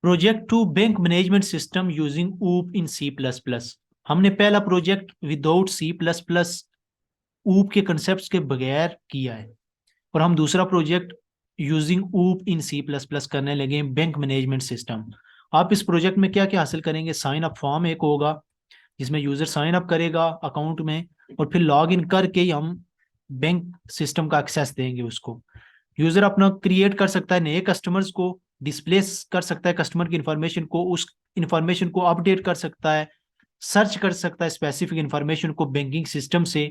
Project two bank management system using OOP in C++। हमने पहला project without C++ ऊप के कंसेप्ट के बगैर किया है, और हम दूसरा project using OOP in C++ करने लगे बैंक मैनेजमेंट सिस्टम। आप इस प्रोजेक्ट में क्या क्या हासिल करेंगे? साइन अप फॉर्म एक होगा जिसमें यूजर साइन अप करेगा अकाउंट में, और फिर लॉग इन करके ही हम बैंक सिस्टम का एक्सेस देंगे उसको। यूजर अपना क्रिएट कर सकता है नए कस्टमर्स को, डिस्प्ले कर सकता है कस्टमर की इंफॉर्मेशन को, उस इंफॉर्मेशन को अपडेट कर सकता है, सर्च कर सकता है स्पेसिफिक इंफॉर्मेशन को बैंकिंग सिस्टम से,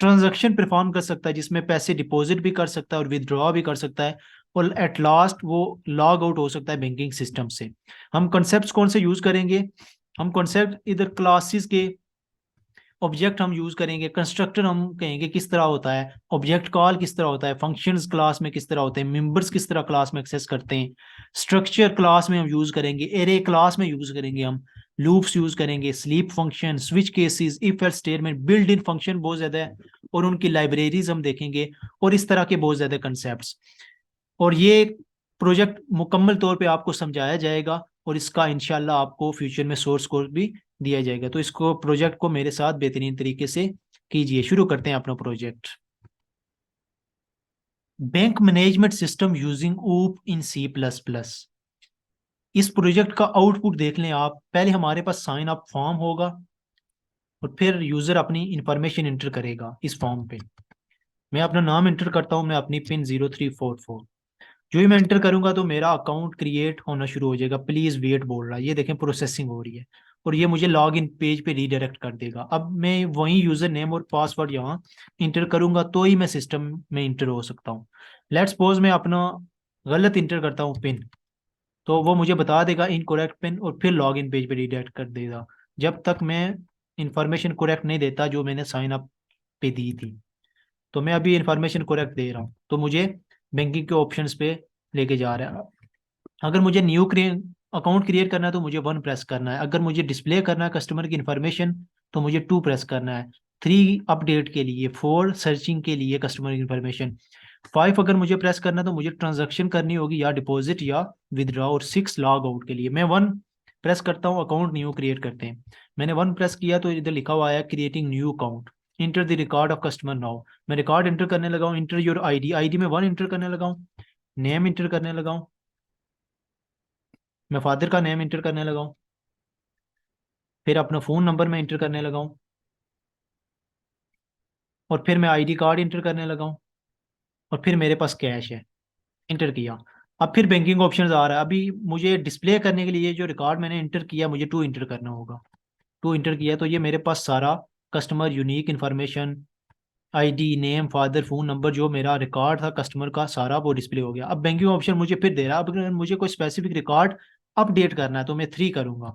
ट्रांजैक्शन परफॉर्म कर सकता है जिसमें पैसे डिपॉजिट भी कर सकता है और विदड्रॉ भी कर सकता है, और एट लास्ट वो लॉग आउट हो सकता है बैंकिंग सिस्टम से। हम कॉन्सेप्ट्स कौन से यूज करेंगे? हम कॉन्सेप्ट इधर क्लासेस के, ऑब्जेक्ट हम यूज करेंगे, कंस्ट्रक्टर हम कहेंगे किस तरह होता है, ऑब्जेक्ट कॉल किस तरह होता है, फंक्शंस क्लास में किस तरह होते हैं, मेंबर्स किस तरह क्लास में एक्सेस करते हैं, स्ट्रक्चर क्लास में हम यूज करेंगे, एरे क्लास में यूज करेंगे, हम लूप्स यूज करेंगे, sleep function, switch cases, if else statement, build in function बहुत ज्यादा है, और उनकी लाइब्रेरीज हम देखेंगे, और इस तरह के बहुत ज्यादा कंसेप्ट। और ये प्रोजेक्ट मुकम्मल तौर पे आपको समझाया जाएगा, और इसका इंशाल्लाह आपको फ्यूचर में सोर्स कोड भी दिया जाएगा। तो इसको प्रोजेक्ट को मेरे साथ बेहतरीन तरीके से कीजिए। शुरू करते हैं अपना project. Bank management system using OOP in C++। इस प्रोजेक्ट का आउटपुट देख लें आप। पहले हमारे पास साइन अप फॉर्म होगा, और फिर यूजर अपनी इंफॉर्मेशन इंटर करेगा इस फॉर्म पे। मैं अपना नाम इंटर करता हूँ, मैं अपनी पिन 0344। जो ही मैं एंटर करूंगा तो मेरा अकाउंट क्रिएट होना शुरू हो जाएगा। प्लीज वेट बोल रहा है, ये देखें प्रोसेसिंग हो रही है, और ये मुझे लॉग इन पेज पे रीडायरेक्ट कर देगा। अब मैं वही यूजर नेम और पासवर्ड यहाँ इंटर करूंगा तो ही मैं सिस्टम में इंटर हो सकता हूँ। लेट्स सपोज मैं अपना गलत इंटर करता हूँ पिन, तो वो मुझे बता देगा इनकोरेक्ट पिन, और फिर लॉग इन पेज पे रीडायरेक्ट कर देगा जब तक मैं इंफॉर्मेशन करेक्ट नहीं देता जो मैंने साइन अप पे दी थी। तो मैं अभी इंफॉर्मेशन करेक्ट दे रहा हूँ तो मुझे बैंकिंग के ऑप्शंस पे लेके जा रहा है। अगर मुझे न्यू अकाउंट क्रिएट करना है तो मुझे 1 प्रेस करना है। अगर मुझे डिस्प्ले करना है कस्टमर की इन्फॉर्मेशन तो मुझे 2 प्रेस करना है। 3 अपडेट के लिए, 4 सर्चिंग के लिए कस्टमर की इन्फॉर्मेशन, 5 अगर मुझे प्रेस करना है तो मुझे ट्रांजैक्शन करनी होगी या डिपॉजिट या विदड्रॉ, और 6 लॉग आउट के लिए। मैं 1 प्रेस करता हूँ, अकाउंट न्यू क्रिएट करते हैं। मैंने 1 प्रेस किया तो इधर लिखा हुआ है creating new account, enter the record of customer now. मैं रिकॉर्ड इंटर करने लगा हूँ, इंटर योर आईडी। आईडी में 1 इंटर करने लगा हूँ, नेम इंटर करने लगा हूँ, मैं फादर का नेम इंटर करने लगा हूँ, फिर अपना फ़ोन नंबर मैं इंटर करने लगा हूँ, और फिर मैं आईडी कार्ड इंटर करने लगा हूँ, और फिर मेरे पास कैश है, इंटर किया। अब फिर बैंकिंग ऑप्शंस आ रहा है। अभी मुझे डिस्प्ले करने के लिए जो रिकॉर्ड मैंने इंटर किया मुझे 2 इंटर करना होगा। 2 इंटर किया तो ये मेरे पास सारा customer unique information, ID, name, father, phone number, जो मेरा रिकॉर्ड था कस्टमर का सारा वो डिस्प्ले हो गया। अब बैंकिंग ऑप्शन मुझे फिर दे रहा है। अब अगर मुझे कोई स्पेसिफिक रिकॉर्ड अपडेट करना है तो मैं 3 करूंगा।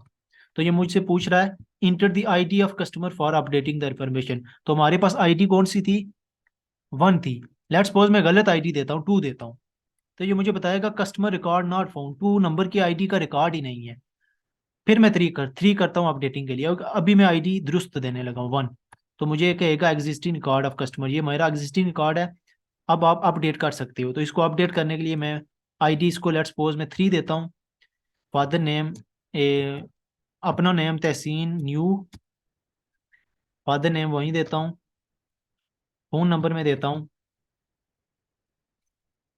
तो ये मुझसे पूछ रहा है enter the ID of customer for updating the information. तो हमारे पास आईडी कौन सी थी? 1 थी। लेट्स सपोज मैं गलत आईडी देता हूँ, 2 देता हूँ, तो ये मुझे बताएगा customer record not found, 2 number की आईडी का रिकॉर्ड ही नहीं है। फिर मैं 3 करता हूँ अपडेटिंग के लिए। अभी मैं आईडी दुरुस्त देने लगा हूँ 1, तो मुझे कहेगा एग्जिस्टिंग रिकॉर्ड ऑफ कस्टमर, ये मेरा एग्जिस्टिंग रिकॉर्ड है, अब आप अपडेट कर सकते हो। तो इसको अपडेट करने के लिए मैं आईडी इसको लेट्स सपोज मैं 3 देता हूँ, फादर नेम, अपना नेम तहसीन न्यू, फादर नेम वहीं देता हूँ, फ़ोन नंबर में देता हूँ,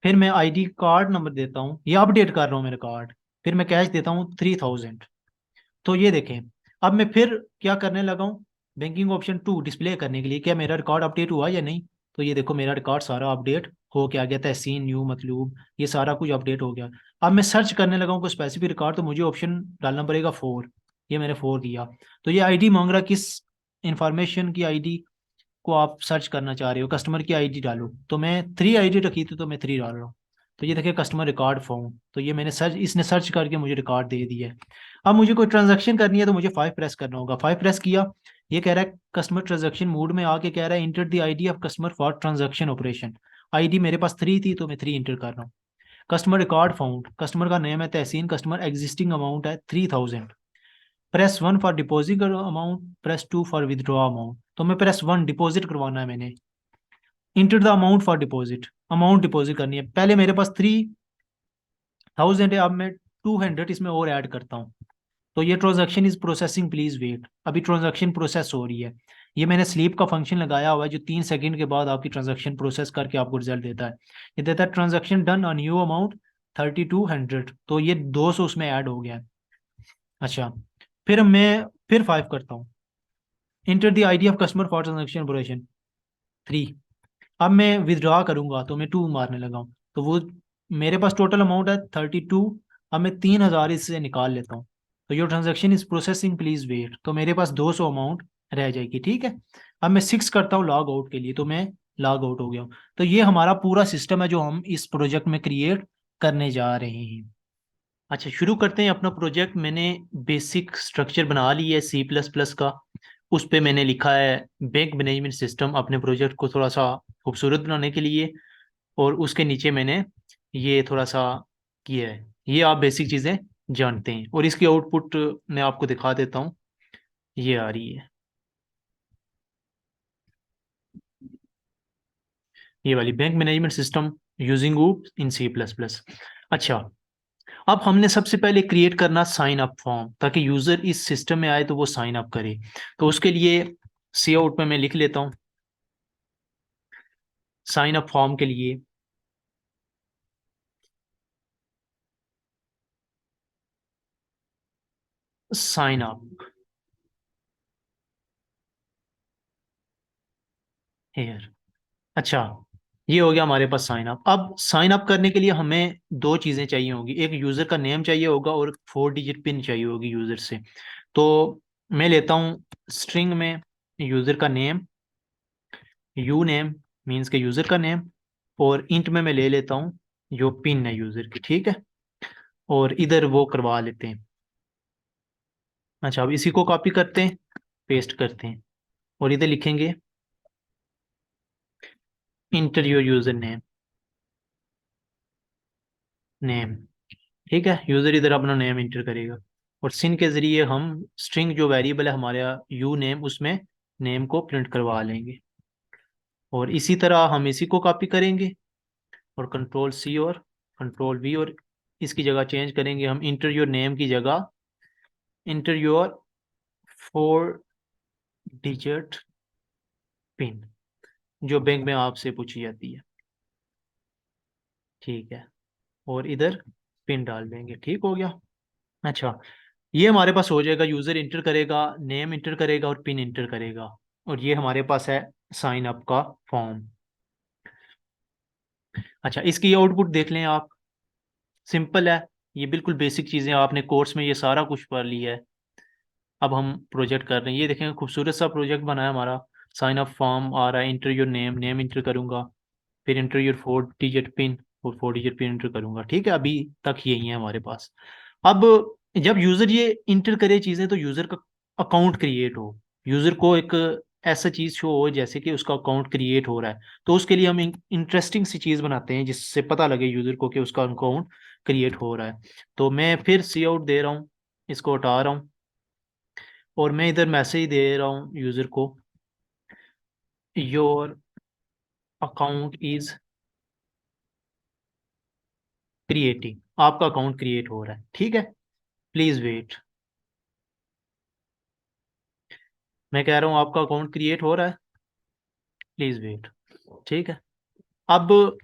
फिर मैं आईडी कार्ड नंबर देता हूँ, ये अपडेट कर रहा हूँ मेरा कार्ड, फिर मैं कैश देता हूँ 3000। तो ये देखें, अब मैं फिर क्या करने लगा हूँ, बैंकिंग ऑप्शन 2 डिस्प्ले करने के लिए क्या मेरा रिकॉर्ड अपडेट हुआ या नहीं। तो ये देखो मेरा रिकॉर्ड सारा अपडेट हो के आ गया, तहसीन न्यू मतलूब, ये सारा कुछ अपडेट हो गया। अब मैं सर्च करने लगा हूँ कोई स्पेसिफिक रिकॉर्ड, तो मुझे ऑप्शन डालना पड़ेगा 4। ये मैंने 4 दिया। तो ये आईडी मांग रहा किस इंफॉर्मेशन की आईडी को आप सर्च करना चाह रहे हो, कस्टमर की आईडी डालो। तो मैं 3 आईडी रखी थी तो मैं 3 डाल रहा हूँ। तो ये देखिए कस्टमर रिकॉर्ड फॉर्म, तो ये मैंने सर्च, इसने सर्च करके मुझे रिकॉर्ड दे दिया है। अब मुझे कोई ट्रांजैक्शन करनी है तो मुझे 5 प्रेस करना होगा। 5 प्रेस किया, ये कह रहा है कस्टमर ट्रांजैक्शन मोड में आके कह रहा है enter the ID of customer for transaction operation. ID मेरे पास 3 थी तो मैं 3 इंटर कर रहा हूँ। कस्टमर रिकॉर्ड फाउंड, कस्टमर का नेम है तहसीन, कस्टमर एग्जिस्टिंग अमाउंट है 3000। Press 1 for deposit amount, press 2 for withdraw amount. तो मैं प्रेस 1 डिपॉजिट करवाना है मैंने, inter the amount for deposit, amount deposit करनी है। पहले मेरे पास 3000 है, अब मैं 200 इसमें और ऐड करता हूँ। तो ये transaction is processing, please wait. अभी ट्रांजैक्शन प्रोसेस हो रही है। ये मैंने स्लीप का फंक्शन लगाया हुआ है जो 3 सेकंड के बाद आपकी ट्रांजैक्शन प्रोसेस करके आपको रिजल्ट देता है। ये देता है transaction done a new amount 3200, तो ये 200 उसमें ऐड हो गया है। अच्छा, फिर मैं फिर 5 करता हूँ। Enter the ID of customer for transaction operation 3। अब मैं विदड्रॉ करूंगा तो मैं 2 मारने लगा हूँ, तो वो मेरे पास टोटल अमाउंट है 32। अब मैं 3000 इससे निकाल लेता हूँ। तो your transaction is processing, please wait. तो मेरे पास 200 अमाउंट रह जाएगी, ठीक है। अब मैं 6 करता हूँ लॉग आउट के लिए, तो मैं लॉग आउट हो गया हूँ। तो ये हमारा पूरा सिस्टम है जो हम इस प्रोजेक्ट में क्रिएट करने जा रहे हैं। अच्छा, शुरू करते हैं अपना प्रोजेक्ट। मैंने बेसिक स्ट्रक्चर बना ली है सी प्लस प्लस का। उस पे मैंने लिखा है बैंक मैनेजमेंट सिस्टम, अपने प्रोजेक्ट को थोड़ा सा खूबसूरत बनाने के लिए। और उसके नीचे मैंने ये थोड़ा सा किया है। ये आप बेसिक चीज़ें जानते हैं, और इसकी आउटपुट मैं आपको दिखा देता हूँ। ये आ रही है, ये वाली bank management system using OOP इन सी प्लस प्लस। अच्छा, अब हमने सबसे पहले क्रिएट करना साइन अप फॉर्म, ताकि यूजर इस सिस्टम में आए तो वो साइन अप करे। तो उसके लिए सी आउट में मैं लिख लेता हूँ साइन अप फॉर्म के लिए साइन अप हेयर। अच्छा, ये हो गया हमारे पास साइन अप। अब साइन अप करने के लिए हमें दो चीजें चाहिए होगी, एक यूजर का नेम चाहिए होगा और 4 डिजिट पिन चाहिए होगी यूजर से। तो मैं लेता हूँ स्ट्रिंग में यूजर का नेम, यू नेम मीन्स के यूजर का नेम, और इंट में मैं ले लेता हूँ जो पिन है यूजर की, ठीक है। और इधर वो करवा लेते हैं। अच्छा, अब इसी को कॉपी करते हैं, पेस्ट करते हैं, और इधर लिखेंगे inter your user name, name, ठीक है। यूजर इधर अपना नेम इंटर करेगा, और सिन के जरिए हम स्ट्रिंग जो वेरिएबल है हमारे यू नेम, उसमें नेम को प्रिंट करवा लेंगे। और इसी तरह हम इसी को कॉपी करेंगे, और कंट्रोल सी और कंट्रोल वी, और इसकी जगह चेंज करेंगे हम इंटर योर नेम की जगह इंटर योर 4 डिजिट पिन, जो बैंक में आपसे पूछी जाती है, ठीक है। और इधर पिन डाल देंगे, ठीक हो गया। अच्छा, ये हमारे पास हो जाएगा। यूजर इंटर करेगा, नेम इंटर करेगा और पिन इंटर करेगा, और ये हमारे पास है साइन अप का फॉर्म। अच्छा, इसकी आउटपुट देख लें आप। सिंपल है, ये बिल्कुल बेसिक चीज़ें आपने कोर्स में ये सारा कुछ पढ़ लिया है। अब हम प्रोजेक्ट कर रहे हैं, ये देखें खूबसूरत सा प्रोजेक्ट बना है हमारा। साइन अप फॉर्म आ रहा है, inter your name, name inter करूंगा, फिर इंटर योर 4 डिजिट पिन, और 4 डिजिट पिन इंटर करूंगा, ठीक है। अभी तक यही है हमारे पास। अब जब यूजर ये इंटर करे चीजें, तो यूजर का अकाउंट क्रिएट हो, यूजर को एक ऐसा चीज शो हो जैसे कि उसका अकाउंट क्रिएट हो रहा है। तो उसके लिए हम इंटरेस्टिंग सी चीज बनाते हैं जिससे पता लगे यूजर को कि उसका अकाउंट क्रिएट हो रहा है। तो मैं फिर सी आउट दे रहा हूँ, इसको हटा रहा हूँ, और मैं इधर मैसेज दे रहा हूँ यूजर को, योर अकाउंट इज क्रिएटिंग, आपका अकाउंट क्रिएट हो रहा है, ठीक है। प्लीज वेट, मैं कह रहा हूँ आपका अकाउंट क्रिएट हो रहा है, प्लीज वेट, ठीक है। अब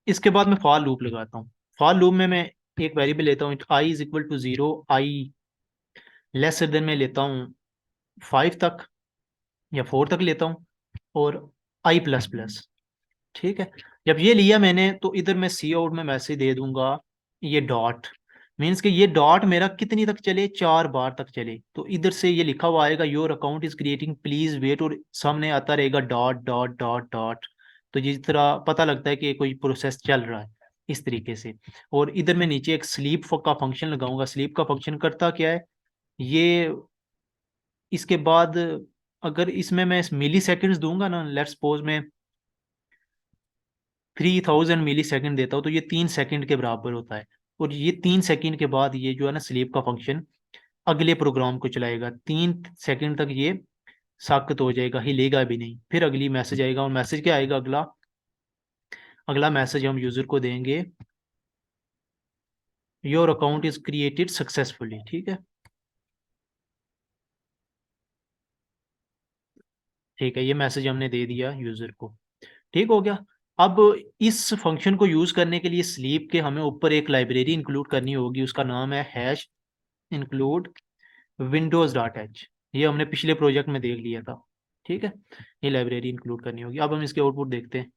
इसके बाद मैं फॉर लूप लगाता हूँ। फॉर लूप में मैं एक वेरिएबल लेता हूँ, I is equal to 0, I lesser than मैं लेता हूँ 5 तक या 4 तक लेता हूँ, और आई प्लस प्लस, ठीक है। जब ये लिया मैंने, तो इधर मैं सी आउट में मैसेज दे दूंगा ये डॉट, मीन्स कि ये डॉट मेरा कितनी तक चले, 4 बार तक चले। तो इधर से ये लिखा हुआ आएगा your account is creating, please wait, और सामने आता रहेगा डॉट डॉट डॉट डॉट। तो जिस तरह पता लगता है कि कोई प्रोसेस चल रहा है, इस तरीके से। और इधर मैं नीचे एक स्लीप का फंक्शन लगाऊंगा। स्लीप का फंक्शन करता क्या है, ये इसके बाद अगर इसमें मैं मिली सेकेंड्स दूंगा ना, लेट्स सपोज मैं 3000 मिली सेकेंड देता हूँ, तो ये 3 सेकंड के बराबर होता है। और ये 3 सेकंड के बाद ये जो है ना स्लीप का फंक्शन अगले प्रोग्राम को चलाएगा। 3 सेकंड तक ये साकत हो जाएगा, हिलेगा भी नहीं। फिर अगली मैसेज आएगा, और मैसेज क्या आएगा, अगला अगला मैसेज हम यूजर को देंगे, your account is created successfully. ठीक है, ठीक है, ये मैसेज हमने दे दिया यूजर को। ठीक हो गया। अब इस फंक्शन को यूज करने के लिए स्लीप के हमें ऊपर एक लाइब्रेरी इंक्लूड करनी होगी, उसका नाम है hash include Windows dot H. ये हमने पिछले प्रोजेक्ट में देख लिया था। ठीक है, ये लाइब्रेरी इंक्लूड करनी होगी। अब हम इसके आउटपुट देखते हैं।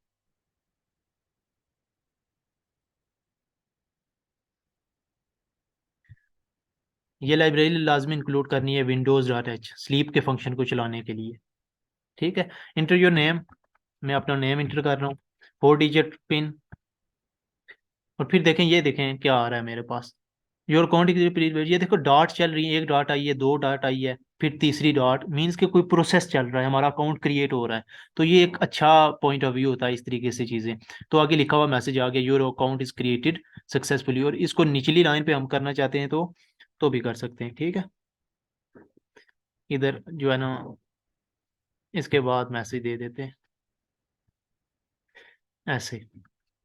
ये लाइब्रेरी लाजमी इंक्लूड करनी है विंडोज डॉट एच स्लीप के फंक्शन को चलाने के लिए। ठीक है, इंटर योर नेम, मैं अपना नेम इंटर कर रहा हूँ, 4 डिजिट पिन। और फिर देखें, ये देखें क्या आ रहा है मेरे पास। योर अकाउंट ये देखो डॉट चल रही है, एक डॉट आई है, दो डॉट आई है, फिर तीसरी डॉट, मीन्स के कोई प्रोसेस चल रहा है, हमारा अकाउंट क्रिएट हो रहा है। तो ये एक अच्छा पॉइंट ऑफ व्यू होता है इस तरीके से चीज़ें। तो आगे लिखा हुआ मैसेज आ गया, your account is created successfully. और इसको निचली लाइन पे हम करना चाहते हैं तो भी कर सकते हैं। ठीक है, इधर जो है ना, इसके बाद मैसेज दे देते हैं ऐसे,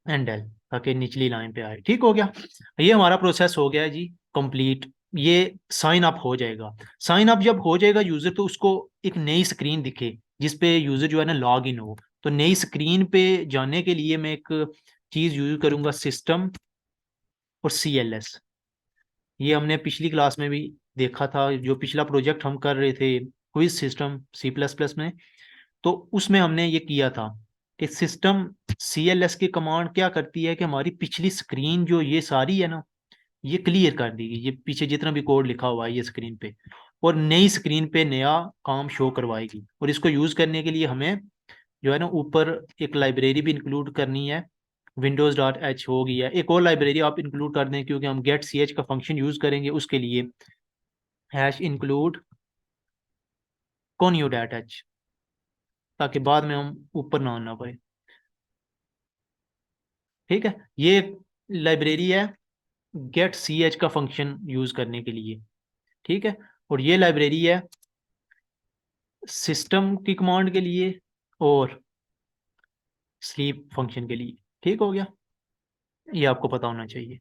एंड एल, ताकि निचली लाइन पे आए। ठीक हो गया, ये हमारा प्रोसेस हो गया है जी कंप्लीट। ये साइन अप हो जाएगा। साइन अप जब हो जाएगा यूजर, तो उसको एक नई स्क्रीन दिखे जिस पे यूजर जो है ना लॉग इन हो। तो नई स्क्रीन पे जाने के लिए मैं एक चीज यूज करूंगा, सिस्टम और CLS। ये हमने पिछली क्लास में भी देखा था, जो पिछला प्रोजेक्ट हम कर रहे थे क्विज सिस्टम C++ में। तो उसमें हमने ये किया था कि सिस्टम CLS की कमांड क्या करती है कि हमारी पिछली स्क्रीन जो ये सारी है ना, ये क्लियर कर देगी, ये पीछे जितना भी कोड लिखा हुआ है ये स्क्रीन पे, और नई स्क्रीन पे नया काम शो करवाएगी। और इसको यूज करने के लिए हमें जो है ना ऊपर एक लाइब्रेरी भी इंक्लूड करनी है, विंडोज डॉट एच हो गई है। एक और लाइब्रेरी आप इंक्लूड कर दें, क्योंकि हम गेट सी एच का फंक्शन यूज करेंगे उसके लिए, हैश इंक्लूड कॉन्यू डॉट एच, ताकि बाद में हम ऊपर ना आना पड़े। ठीक है, ये लाइब्रेरी है गेट सी एच का फंक्शन यूज करने के लिए। ठीक है, और ये लाइब्रेरी है सिस्टम की कमांड के लिए और स्लीप फंक्शन के लिए। ठीक हो गया, ये आपको पता होना चाहिए।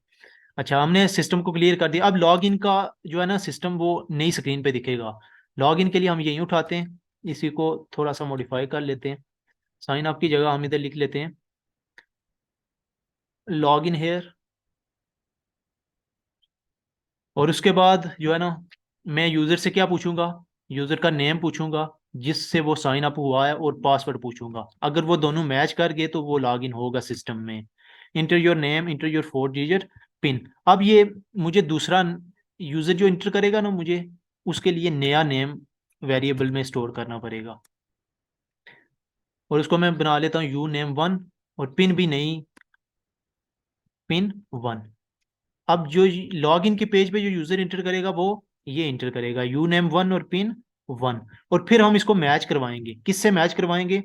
अच्छा, हमने सिस्टम को क्लियर कर दिया। अब लॉगिन का जो है ना सिस्टम, वो नई स्क्रीन पे दिखेगा। लॉगिन के लिए हम यही उठाते हैं, इसी को थोड़ा सा मॉडिफाई कर लेते हैं। साइन अप की जगह हम इधर लिख लेते हैं लॉग इन हेयर। और उसके बाद जो है ना, मैं यूज़र से क्या पूछूंगा, यूज़र का नेम पूछूंगा जिससे वो साइन अप हुआ है, और पासवर्ड पूछूंगा। अगर वो दोनों मैच कर गए तो वो लॉग इन होगा सिस्टम में। Inter your name, inter your 4 digit pin. अब ये मुझे दूसरा यूज़र जो इंटर करेगा ना, मुझे उसके लिए नया नेम वेरिएबल में स्टोर करना पड़ेगा। और उसको मैं बना लेता हूँ u name 1, और पिन भी नहीं, पिन 1। अब जो लॉग इन के पेज पे जो यूजर इंटर करेगा, वो ये इंटर करेगा u name 1 और पिन 1। और फिर हम इसको मैच करवाएंगे, किससे मैच करवाएंगे,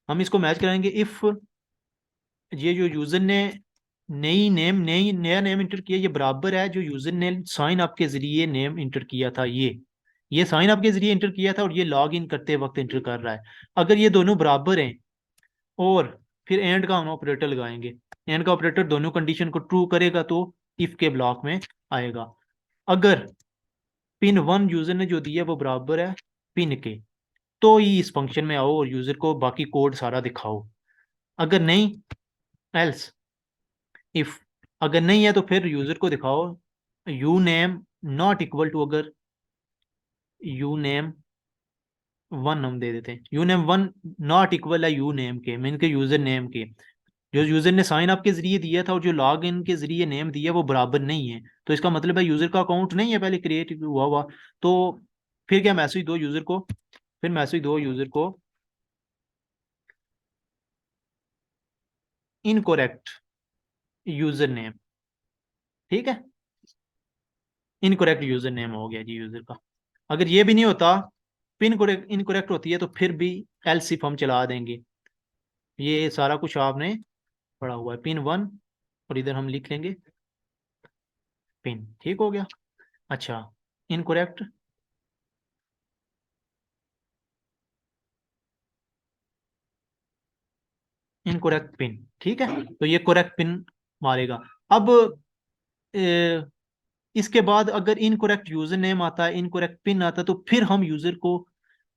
हम इसको मैच कराएंगे इफ ये जो यूजर ने नई नया नेम इंटर किया, ये बराबर है जो यूजर ने साइन अप के जरिए नेम इंटर किया था। ये साइन अप के जरिए इंटर किया था, और ये लॉग इन करते वक्त इंटर कर रहा है। अगर ये दोनों बराबर हैं, और फिर एंड का हम ऑपरेटर लगाएंगे। एंड का ऑपरेटर दोनों कंडीशन को ट्रू करेगा तो इफ के ब्लॉक में आएगा। अगर पिन 1 यूजर ने जो दिया वो बराबर है पिन के, तो ही इस फंक्शन में आओ और यूजर को बाकी कोड सारा दिखाओ। अगर नहीं, एल्स, इफ, अगर नहीं है तो फिर यूजर को दिखाओ u name not equal to, अगर u name 1 हम दे देते हैं, u name 1 नॉट इक्वल है u name के, मीन के यूजर नेम के। जो यूजर ने साइन अप के जरिए दिया था और जो लॉग इन के जरिए नेम दिया वो बराबर नहीं है, तो इसका मतलब है यूजर का अकाउंट नहीं है पहले क्रिएट हुआ। तो फिर क्या मैसेज दो यूजर को, फिर मैसेज दो यूजर को इनकोरेक्ट यूजर नेम। ठीक है, इनकोरेक्ट यूजर नेम हो गया जी यूजर का। अगर ये भी नहीं होता, पिन इनकोरेक्ट होती है, तो फिर भी एल्स इफ हम चला देंगे। ये सारा कुछ आपने पढ़ा हुआ है, पिन 1, और इधर हम लिख लेंगे पिन। ठीक हो गया। अच्छा, इनकोरेक्ट, इनकोरेक्ट पिन। ठीक है, तो ये कोरेक्ट पिन मारेगा। अब इसके बाद अगर इनकरेक्ट यूजर नेम आता है, इनकरेक्ट पिन आता है, तो फिर हम यूजर को,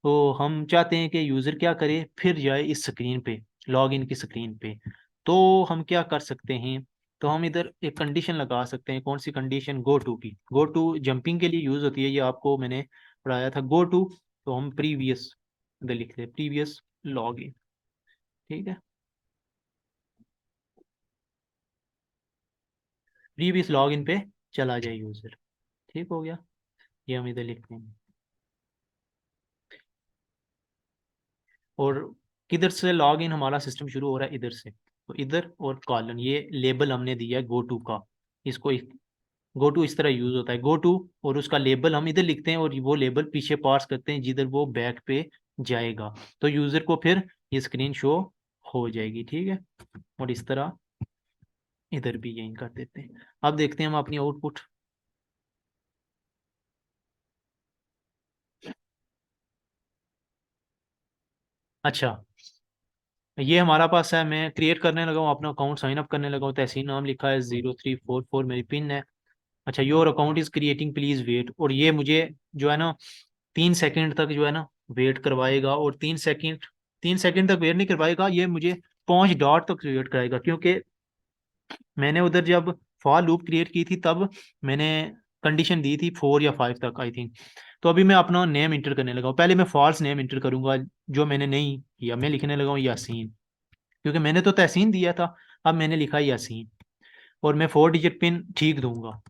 तो हम चाहते हैं कि यूजर क्या करे, फिर जाए इस स्क्रीन पे, लॉग इन की स्क्रीन पे। तो हम क्या कर सकते हैं, तो हम इधर एक कंडीशन लगा सकते हैं। कौन सी कंडीशन? गो टू की। गो टू जंपिंग के लिए यूज होती है, ये आपको मैंने पढ़ाया था। गो टू, तो हम प्रीवियस इधर लिखते हैं, प्रीवियस लॉग इन। ठीक है, प्रीवियस लॉग इन पे चला जाए यूजर। ठीक हो गया, ये हम इधर लिखते हैं। और किधर से लॉग इन हमारा सिस्टम शुरू हो रहा है? इधर से। तो इधर और कॉलन, ये लेबल हमने दिया है गो टू का। इसको गो टू इस तरह यूज होता है, गो टू, और उसका लेबल हम इधर लिखते हैं, और वो लेबल पीछे पास करते हैं जिधर वो बैक पे जाएगा, तो यूजर को फिर ये स्क्रीन शो हो जाएगी। ठीक है, और इस तरह इधर भी यही कर देते हैं। अब देखते हैं हम अपनी आउटपुट। अच्छा, ये हमारा पास है, मैं क्रिएट करने लगा हूँ अपना अकाउंट, साइन अप करने लगा हूँ। तहसीन नाम लिखा है, 0344 मेरी पिन है। अच्छा, your account is creating, please wait. और ये मुझे जो है ना 3 सेकंड तक जो है ना वेट करवाएगा, और 3 सेकंड, 3 सेकंड तक वेट नहीं करवाएगा, ये मुझे 5 डॉट तक वेट कराएगा, क्योंकि मैंने उधर जब फॉर लूप क्रिएट की थी तब मैंने कंडीशन दी थी 4 या 5 तक, आई थिंक। तो अभी मैं अपना नेम इंटर करने लगा हूँ। पहले मैं फॉल्स नेम इंटर करूंगा, जो मैंने नहीं किया। मैं लिखने लगा हूँ यासीन, क्योंकि मैंने तो तहसीन दिया था, अब मैंने लिखा यासीन। और मैं 4 डिजिट पिन ठीक दूंगा।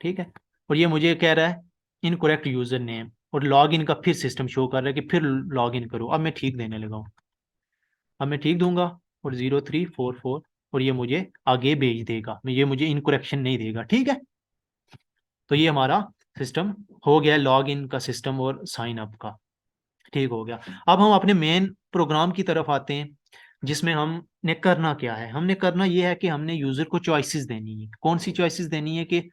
ठीक है, और ये मुझे कह रहा है इनकोरेक्ट यूजर नेम, और लॉग इन का फिर सिस्टम शो कर रहा है कि फिर लॉग इन करो। अब मैं ठीक देने लगा हूँ, अब मैं ठीक दूंगा, और 0344, और ये मुझे आगे भेज देगा, ये मुझे इनकोरेक्शन नहीं देगा। ठीक है, तो ये हमारा सिस्टम हो गया, लॉग इन का सिस्टम और साइन अप का। ठीक हो गया। अब हम अपने मेन प्रोग्राम की तरफ आते हैं, जिसमें हमने करना क्या है। हमने करना ये है कि हमने यूजर को चॉइसेस देनी है। कौन सी चॉइसेस देनी है? कि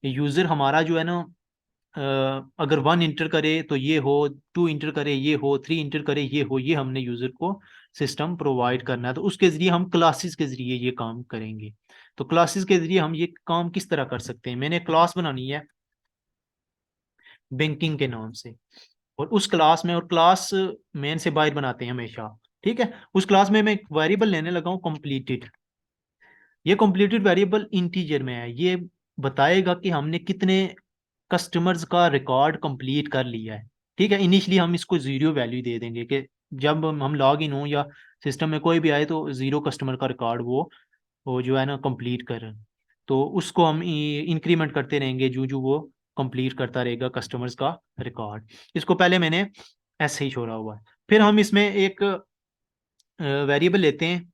यूजर हमारा जो है ना, अगर 1 इंटर करे तो ये हो, 2 इंटर करे ये हो, 3 इंटर करे ये हो, ये हमने यूजर को सिस्टम प्रोवाइड करना है। तो उसके जरिए हम क्लासेस के जरिए ये काम करेंगे। तो क्लासेस के जरिए हम ये काम किस तरह कर सकते हैं? मैंने क्लास बनानी है बैंकिंग के नाम से, और उस क्लास में, और क्लास मेन से बाहर बनाते हैं हमेशा। ठीक है, उस क्लास में मैं एक वेरिएबल लेने लगा हूँ कंप्लीटेड। ये कंप्लीटेड वेरिएबल इंटीजर में है, ये बताएगा कि हमने कितने कस्टमर्स का रिकॉर्ड कंप्लीट कर लिया है। ठीक है, इनिशियली हम इसको जीरो वैल्यू दे देंगे कि जब हम लॉग इन हो या सिस्टम में कोई भी आए तो 0 कस्टमर का रिकॉर्ड वो जो है ना कंप्लीट कर। तो उसको हम इंक्रीमेंट करते रहेंगे जो जो वो कंप्लीट करता रहेगा कस्टमर्स का रिकॉर्ड। इसको पहले मैंने ऐसे ही छोड़ा हुआ है। फिर हम इसमें एक वेरिएबल लेते हैं,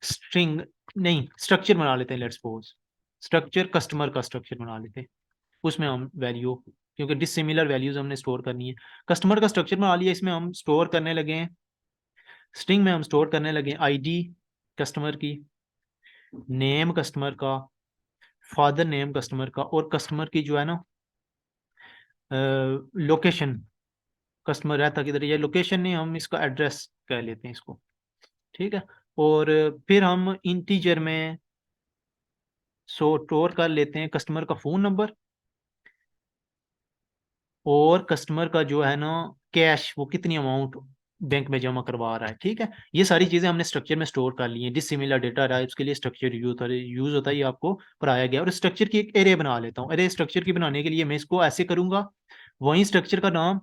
स्ट्रिंग नहीं, स्ट्रक्चर बना लेते हैं। लेट्स सपोज स्ट्रक्चर, कस्टमर का स्ट्रक्चर बना लेते हैं। उसमें हम वैल्यू, क्योंकि डिसिमिलर वैल्यूज हमने स्टोर करनी है। कस्टमर का स्ट्रक्चर बना लिया, इसमें हम स्टोर करने लगे हैं, स्ट्रिंग में हम स्टोर करने लगे आईडी कस्टमर की, नेम कस्टमर का, फादर नेम कस्टमर का, और कस्टमर की जो है ना लोकेशन, कस्टमर रहता किधर है, ये लोकेशन नहीं, हम इसका एड्रेस कह लेते हैं इसको। ठीक है, और फिर हम इंटीजर में स्टोर कर लेते हैं कस्टमर का फ़ोन नंबर, और कस्टमर का जो है ना कैश, वो कितनी अमाउंट बैंक में जमा करवा रहा है। ठीक है, ये सारी चीजें हमने स्ट्रक्चर में स्टोर कर ली हैं। डिसिमिलर डेटा टाइप्स के लिए स्ट्रक्चर यूज होता है, ये आपको पढ़ाया गया। और स्ट्रक्चर की एक एरे बना लेता हूँ। एरे स्ट्रक्चर की बनाने के लिए मैं इसको ऐसे करूंगा, वही स्ट्रक्चर का नाम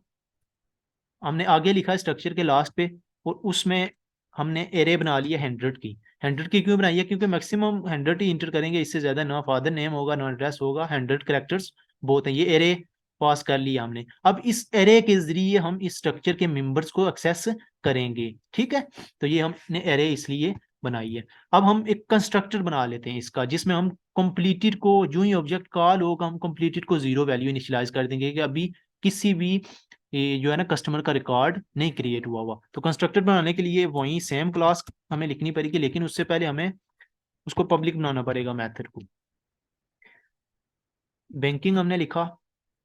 हमने आगे लिखा है स्ट्रक्चर के लास्ट पे, और उसमें हमने एरे बना लिया 100 की। 100 की क्यों बनाई है? क्योंकि मैक्सिमम 100 ही इंटर करेंगे, इससे ज्यादा ना फादर नेम होगा ना एड्रेस होगा। 100 कैरेक्टर्स बहुत है। ये एरे पास कर लिया हमने। अब इस एरे के जरिए हम इस स्ट्रक्चर के मेंबर्स को एक्सेस करेंगे। ठीक है, तो ये हमने एरे इसलिए बनाई है। अब हम एक कंस्ट्रक्टर बना लेते हैं इसका, जिसमें हम कंप्लीटेड को, जो ही ऑब्जेक्ट कॉल होगा, हम कंप्लीटेड को 0 वैल्यू इनिशियलाइज कर देंगे कि अभी किसी भी ये जो है ना कस्टमर का रिकॉर्ड नहीं क्रिएट हुआ हुआ। तो कंस्ट्रक्टर बनाने के लिए वही सेम क्लास हमें लिखनी पड़ेगी, लेकिन उससे पहले हमें उसको पब्लिक बनाना पड़ेगा मेथड को। बैंकिंग हमने लिखा,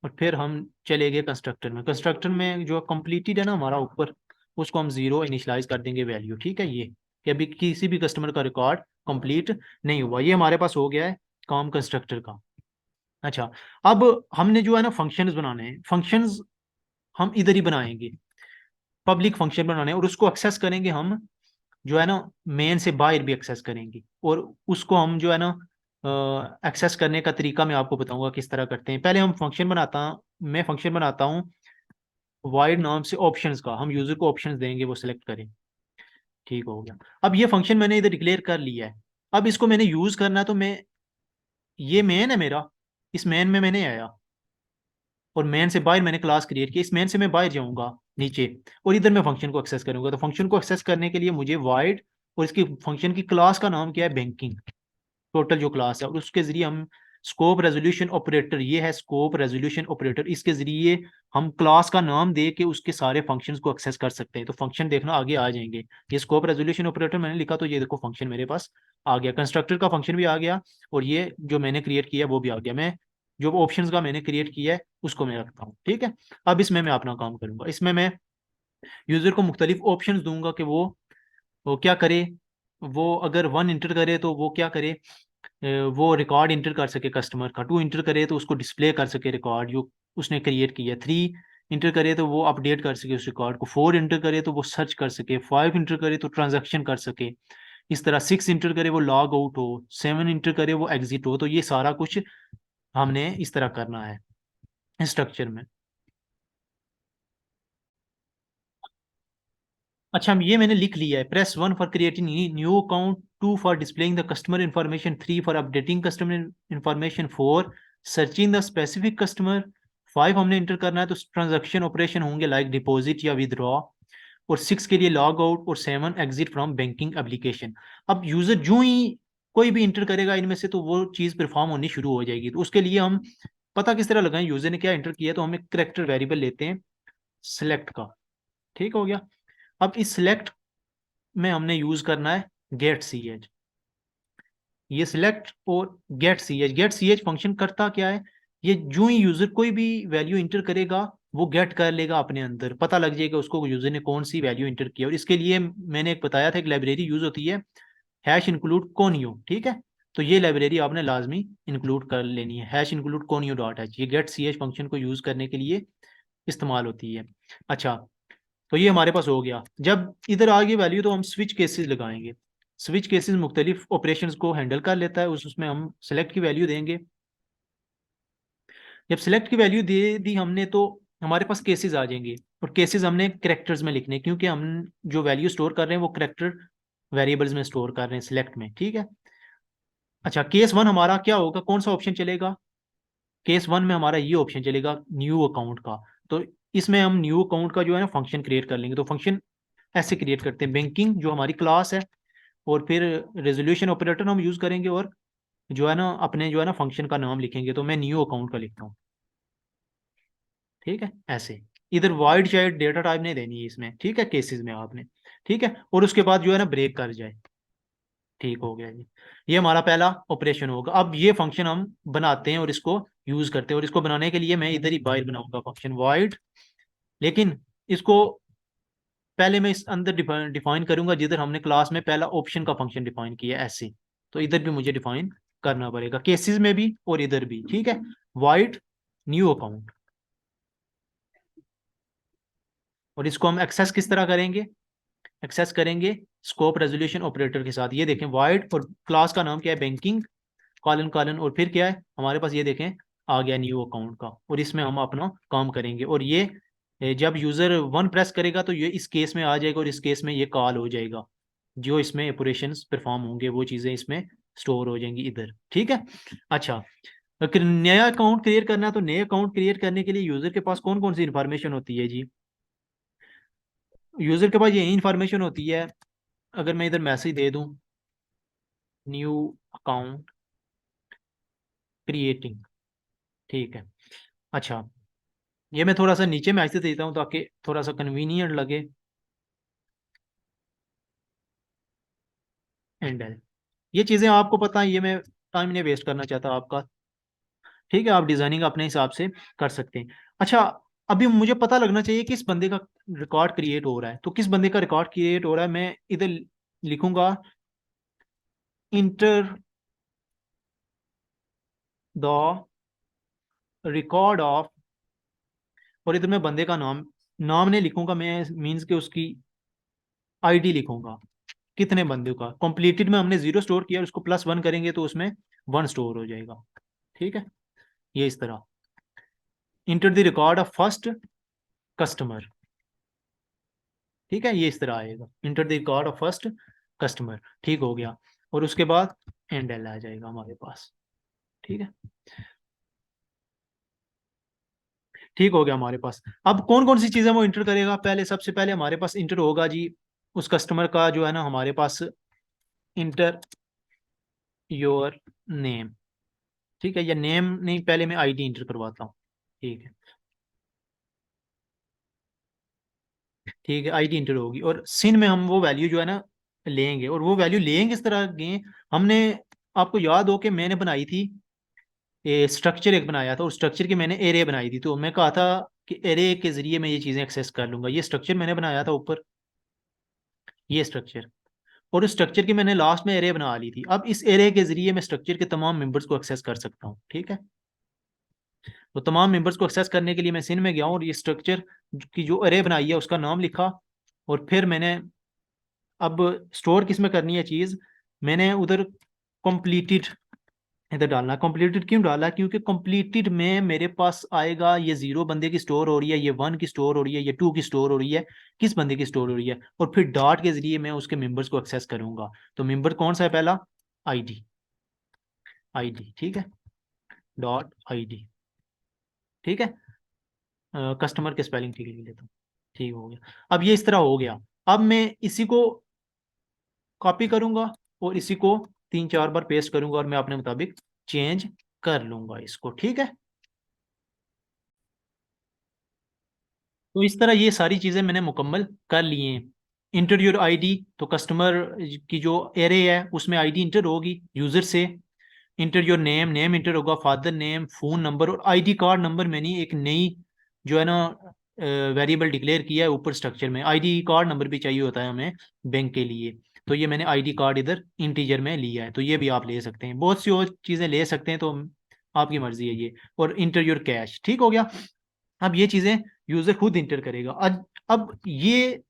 और फिर हम चले गए कंस्ट्रक्टर में। कंस्ट्रक्टर में जो कंप्लीटेड है ना हमारा ऊपर, उसको हम 0 इनिशलाइज कर देंगे वैल्यू। ठीक है, ये कि अभी किसी भी कस्टमर का रिकॉर्ड कंप्लीट नहीं हुआ। ये हमारे पास हो गया है काम कंस्ट्रक्टर का। अच्छा, अब हमने जो है ना फंक्शंस बनाने हैं, फंक्शंस हम इधर ही बनाएंगे, पब्लिक फंक्शन बनाने हैं, और उसको एक्सेस करेंगे हम जो है ना मेन से बाहर भी एक्सेस करेंगे, और उसको हम जो है ना एक्सेस करने का तरीका मैं आपको बताऊंगा किस तरह करते हैं। पहले हम फंक्शन बनाता मैं फंक्शन बनाता हूँ वाइड नाम से ऑप्शंस का, हम यूजर को ऑप्शंस देंगे, वो सिलेक्ट करें। ठीक हो गया। अब ये फंक्शन मैंने इधर डिक्लेयर कर लिया है। अब इसको मैंने यूज करना है, तो मैं, ये मेन है मेरा, इस मेन में मैंने आया, और मेन से बाहर मैंने क्लास क्रिएट किया, इस मेन से मैं बाहर जाऊंगा नीचे, और इधर मैं फंक्शन को एक्सेस करूंगा। तो फंक्शन को एक्सेस करने के लिए मुझे वाइड, और इसकी फंक्शन की क्लास का नाम क्या है, बैंकिंग, टोटल जो क्लास है, और उसके जरिए हम स्कोप रेजोल्यूशन ऑपरेटर, ये है स्कोप रेजोल्यूशन ऑपरेटर, इसके जरिए हम क्लास का नाम दे के उसके सारे फंक्शंस को एक्सेस कर सकते हैं। तो फंक्शन देखना आगे आ जाएंगे। ये स्कोप रेजोल्यूशन ऑपरेटर मैंने लिखा, तो ये देखो फंक्शन मेरे पास आ गया, कंस्ट्रक्टर का फंक्शन भी आ गया, और ये जो मैंने क्रिएट किया वो भी आ गया। मैं जो ऑप्शंस का मैंने क्रिएट किया है उसको मैं रखता हूँ। ठीक है, अब इसमें मैं अपना काम करूंगा। इसमें मैं यूजर को मुख्तलिफ ऑप्शंस दूंगा कि वो क्या करे। वो अगर 1 इंटर करे तो वो क्या करे, वो रिकॉर्ड इंटर कर सके कस्टमर का। 2 इंटर करे तो उसको डिस्प्ले कर सके रिकॉर्ड जो उसने क्रिएट किया। 3 इंटर करे तो वो अपडेट कर सके उस रिकॉर्ड को। 4 इंटर करे तो वो सर्च कर सके। 5 इंटर करे तो ट्रांजैक्शन कर सके। इस तरह 6 इंटर करे वो लॉग आउट हो। 7 इंटर करे वो एग्जिट हो। तो ये सारा कुछ हमने इस तरह करना है स्ट्रक्चर में। अच्छा, ये मैंने लिख लिया है। Press 1 for creating new account, 2 for displaying the customer information, 3 for updating customer information, 4 searching the specific customer, 5 हमने इंटर करना है तो ट्रांजैक्शन ऑपरेशन होंगे लाइक डिपॉजिट या विदड्रॉ, और 6 के लिए लॉग आउट, और 7 एग्जिट फ्रॉम बैंकिंग एप्लीकेशन। अब यूजर जो ही कोई भी इंटर करेगा इनमें से तो वो चीज़ परफॉर्म होनी शुरू हो जाएगी। तो उसके लिए हम पता किस तरह लगाएं यूजर ने क्या इंटर किया, तो हम एक करेक्टर वेरिएबल लेते हैं सिलेक्ट का। ठीक हो गया। अब इस सिलेक्ट में हमने यूज करना है गेट सी एच। ये सिलेक्ट और गेट सी एच फंक्शन करता क्या है, ये जो ही यूजर कोई भी वैल्यू इंटर करेगा वो गेट कर लेगा अपने अंदर, पता लग जाएगा उसको यूजर ने कौन सी वैल्यू इंटर किया। और इसके लिए मैंने एक बताया था एक लाइब्रेरी यूज होती है हैश इंक्लूड कोनियो। ठीक है, तो ये लाइब्रेरी आपने लाजमी इंक्लूड कर लेनी है, hash include conio dot H. ये गेट सी एच फंक्शन को यूज करने के लिए इस्तेमाल होती है। अच्छा, तो ये हमारे पास हो गया। जब इधर आ गई वैल्यू तो हम स्विच केसेस लगाएंगे। स्विच केसेस मुख्तलिफ ऑपरेशंस को हैंडल कर लेता है, उसमें हम सेलेक्ट की वैल्यू देंगे। जब सेलेक्ट की वैल्यू दे दी हमने तो हमारे पास केसेस आ जाएंगे, और केसेस हमने करेक्टर्स में लिखने, क्योंकि हम जो वैल्यू स्टोर कर रहे हैं वो करेक्टर वेरिएबल्स में स्टोर कर रहे हैं सिलेक्ट में। ठीक है। अच्छा, केस 1 हमारा क्या होगा, कौन सा ऑप्शन चलेगा, केस 1 में हमारा ये ऑप्शन चलेगा न्यू अकाउंट का। तो इसमें हम न्यू अकाउंट का जो है ना फंक्शन क्रिएट कर लेंगे। तो फंक्शन ऐसे क्रिएट करते हैं, बैंकिंग जो हमारी क्लास है, और फिर रेजोल्यूशन ऑपरेटर हम यूज करेंगे, और जो है ना अपने जो है ना फंक्शन का नाम लिखेंगे। तो मैं न्यू अकाउंट का लिखता हूँ। ठीक है, ऐसे इधर वाइड चाइल्ड डेटा टाइप नहीं देनी है इसमें। ठीक है, केसेस में आपने, ठीक है, और उसके बाद जो है ना ब्रेक कर जाए। ठीक हो गया जी। ये हमारा पहला ऑपरेशन होगा। अब ये फंक्शन हम बनाते हैं और इसको यूज करते हैं, और इसको बनाने के लिए मैं इधर ही बाहर बनाऊंगा फंक्शन वाइड, लेकिन इसको पहले मैं इस अंदर डिफाइन करूंगा जिधर हमने क्लास में पहला ऑप्शन का फंक्शन डिफाइन किया ऐसे। तो इधर भी मुझे डिफाइन करना पड़ेगा, केसेस में भी और इधर भी। ठीक है, वाइड न्यू अकाउंट, और इसको हम एक्सेस किस तरह करेंगे, एक्सेस करेंगे स्कोप रेजोल्यूशन ऑपरेटर के साथ। ये देखें वाइड, और क्लास का नाम क्या है, बैंकिंग कॉलन कॉलन, और फिर क्या है हमारे पास, ये देखें आ गया न्यू अकाउंट का, और इसमें हम अपना काम करेंगे। और ये जब यूजर 1 प्रेस करेगा तो ये इस केस में आ जाएगा, और इस केस में ये कॉल हो जाएगा। जो इसमें ऑपरेशंस परफॉर्म होंगे वो चीज़ें इसमें स्टोर हो जाएंगी इधर। ठीक है। अच्छा, अगर नया अकाउंट क्रिएट करना है तो नए अकाउंट क्रिएट करने के लिए यूजर के पास कौन कौन सी इंफॉर्मेशन होती है जी, यूजर के पास यही इंफॉर्मेशन होती है। अगर मैं इधर मैसेज दे दूं न्यू अकाउंट क्रिएटिंग, ठीक है। अच्छा, ये मैं थोड़ा सा नीचे मैसेज देता हूँ ताकि थोड़ा सा कन्वीनियंट लगे। एंड ये चीज़ें आपको पता है, ये मैं टाइम नहीं वेस्ट करना चाहता आपका। ठीक है, आप डिजाइनिंग अपने हिसाब से कर सकते हैं। अच्छा, अभी मुझे पता लगना चाहिए किस बंदे का रिकॉर्ड क्रिएट हो रहा है। तो किस बंदे का रिकॉर्ड क्रिएट हो रहा है मैं इधर लिखूंगा इंटर द रिकॉर्ड ऑफ, और इधर मैं बंदे का नाम नाम नहीं लिखूंगा मैं, मीन्स के उसकी आईडी लिखूंगा, कितने बंदे का कंप्लीटेड में हमने 0 स्टोर किया, उसको +1 करेंगे तो उसमें 1 स्टोर हो जाएगा। ठीक है, ये इस तरह enter the record of first customer. ठीक है, ये इस तरह आएगा, enter the record of first customer. ठीक हो गया, और उसके बाद एंड एल आ जाएगा हमारे पास। ठीक है, ठीक हो गया हमारे पास। अब कौन कौन सी चीजें वो इंटर करेगा, पहले सबसे पहले हमारे पास इंटर होगा जी उस कस्टमर का जो है ना हमारे पास, इंटर योर नेम। ठीक है, या नेम नहीं, पहले मैं आईडी इंटर करवाता हूँ। ठीक है, ठीक है, आईडी इंटर होगी, और सिन में हम वो वैल्यू जो है ना लेंगे, और वो वैल्यू लेंगे इस तरह के, हमने, आपको याद हो कि मैंने बनाई थी, ये स्ट्रक्चर एक बनाया था, और स्ट्रक्चर की मैंने एरे बनाई थी, तो मैं कहा था कि एरे के जरिए मैं ये चीज़ें एक्सेस कर लूंगा। ये स्ट्रक्चर मैंने बनाया था ऊपर, ये स्ट्रक्चर, और उस स्ट्रक्चर की मैंने लास्ट में एरे बना ली थी। अब इस एरे के जरिए मैं स्ट्रक्चर के तमाम मेंबर्स को एक्सेस कर सकता हूँ। ठीक है, तो तमाम मेंबर्स को एक्सेस करने के लिए मैं सिन में गया हूँ, और ये स्ट्रक्चर की जो एरे बनाई है उसका नाम लिखा, और फिर मैंने, अब स्टोर किस में करनी है चीज़, मैंने उधर कंप्लीटेड इधर डालना। कंप्लीटेड क्यों डाला, क्योंकि कंप्लीटेड में मेरे पास आएगा ये 0 बंदे की स्टोर हो रही है, ये 1 की स्टोर हो रही है, ये 2 की स्टोर हो रही है, किस बंदे की स्टोर हो रही है, और फिर डॉट के जरिए मैं उसके मेंबर्स को एक्सेस करूंगा। तो मेंबर कौन सा है पहला, आईडी, आईडी। ठीक है, डॉट आईडी। ठीक है, कस्टमर के स्पेलिंग ठीक लिख लेता हूँ। ठीक हो गया, अब ये इस तरह हो गया। अब मैं इसी को कॉपी करूंगा, और इसी को 3-4 बार पेस्ट करूंगा, और मैं अपने मुताबिक चेंज कर लूंगा इसको। ठीक है, तो इस तरह ये सारी चीज़ें मैंने मुकम्मल कर ली हैं। इंटर योर आईडी, तो कस्टमर की जो एरे है उसमें आईडी इंटर होगी यूज़र से। Inter your name, name inter होगा, फादर नेम, फ़ोन नंबर, और आईडी कार्ड नंबर मैंने एक नई जो है ना वेरिएबल डिक्लेयर किया है ऊपर स्ट्रक्चर में। आईडी कार्ड नंबर भी चाहिए होता है हमें बैंक के लिए, तो ये मैंने आईडी कार्ड इधर इंटीजर में लिया है, तो ये भी आप ले सकते हैं, बहुत सी और चीज़ें ले सकते हैं, तो आपकी मर्जी है ये। और इंटर योर कैश, ठीक हो गया। अब ये चीजें यूजर खुद इंटर करेगा। अब ये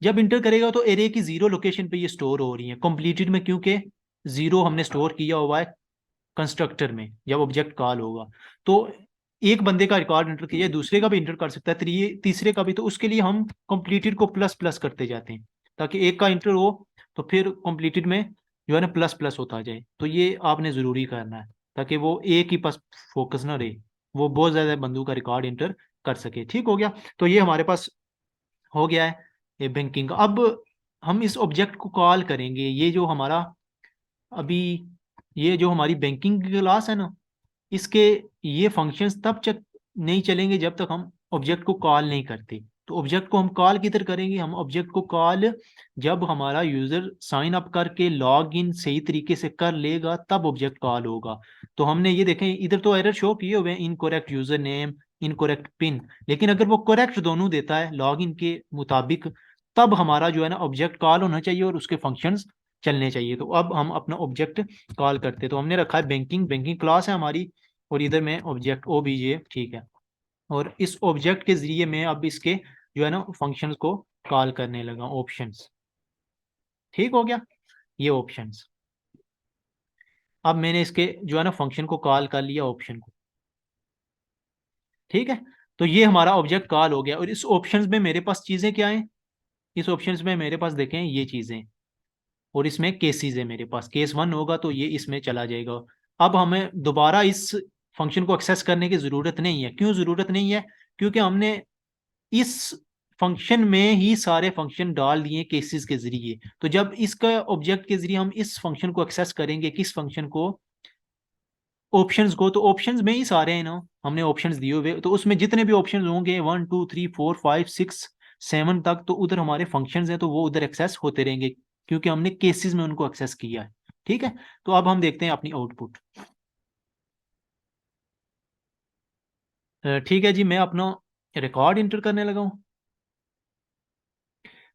जब इंटर करेगा तो एरे की 0 लोकेशन पे ये स्टोर हो रही है कंप्लीटेड में, क्योंकि 0 हमने स्टोर किया हुआ है कंस्ट्रक्टर में जब ऑब्जेक्ट कॉल होगा। तो एक बंदे का रिकॉर्ड इंटर किया, दूसरे का भी इंटर कर सकता है, तीसरे का भी, तो उसके लिए हम कंप्लीटेड को प्लस प्लस करते जाते हैं, ताकि एक का इंटर हो तो फिर कंप्लीटेड में जो है ना प्लस प्लस होता जाए। तो ये आपने ज़रूरी करना है, ताकि वो एक ही पास फोकस ना रहे, वो बहुत ज़्यादा बंदों का रिकॉर्ड इंटर कर सके। ठीक हो गया, तो ये हमारे पास हो गया है ये बैंकिंग का। अब हम इस ऑब्जेक्ट को कॉल करेंगे, ये जो हमारा अभी ये जो हमारी बैंकिंग की क्लास है ना, इसके ये फंक्शंस तब तक नहीं चलेंगे जब तक हम ऑब्जेक्ट को कॉल नहीं करते। तो ऑब्जेक्ट को हम कॉल किधर करेंगे, हम ऑब्जेक्ट को कॉल जब हमारा यूजर साइन अप करके लॉग इन सही तरीके से कर लेगा, तब ऑब्जेक्ट कॉल होगा। तो हमने ये देखें, इधर तो एरर शो किए हुए हैं, incorrect user name, incorrect pin, लेकिन अगर वो करेक्ट दोनों देता है लॉग इन के मुताबिक, तब हमारा जो है ना ऑब्जेक्ट कॉल होना चाहिए और उसके फंक्शंस चलने चाहिए। तो अब हम अपना ऑब्जेक्ट कॉल करते हैं, तो हमने रखा है बैंकिंग, बैंकिंग क्लास है हमारी, और इधर में ऑब्जेक्ट ओबीजे। ठीक है, और इस ऑब्जेक्ट के जरिए मैं अब इसके जो है ना फंक्शंस को कॉल करने लगा, ऑप्शंस। ठीक हो गया, ये ऑप्शंस। अब मैंने इसके जो है ना फंक्शन को कॉल कर लिया, ऑप्शन को। ठीक है, तो ये हमारा ऑब्जेक्ट कॉल हो गया, और इस ऑप्शंस में मेरे पास चीजें क्या हैं, इस ऑप्शंस में मेरे पास देखें ये चीजें, और इसमें केसेस है मेरे पास, केस 1 होगा तो ये इसमें चला जाएगा। अब हमें दोबारा इस फंक्शन को एक्सेस करने की ज़रूरत नहीं है। क्यों ज़रूरत नहीं है, क्योंकि हमने इस फंक्शन में ही सारे फंक्शन डाल दिए केसेस के जरिए। तो जब इसका ऑब्जेक्ट के जरिए हम इस फंक्शन को एक्सेस करेंगे, किस फंक्शन को, ऑप्शंस को, तो ऑप्शंस में ही सारे हैं ना, हमने ऑप्शंस दिए हुए, तो उसमें जितने भी ऑप्शंस होंगे 1 2 3 4 5 6 7 तक, तो उधर हमारे फंक्शंस हैं, तो वो उधर एक्सेस होते रहेंगे, क्योंकि हमने केसेस में उनको एक्सेस किया है। ठीक है, तो अब हम देखते हैं अपनी आउटपुट। ठीक है जी, मैं अपना रिकॉर्ड इंटर करने लगा हूँ,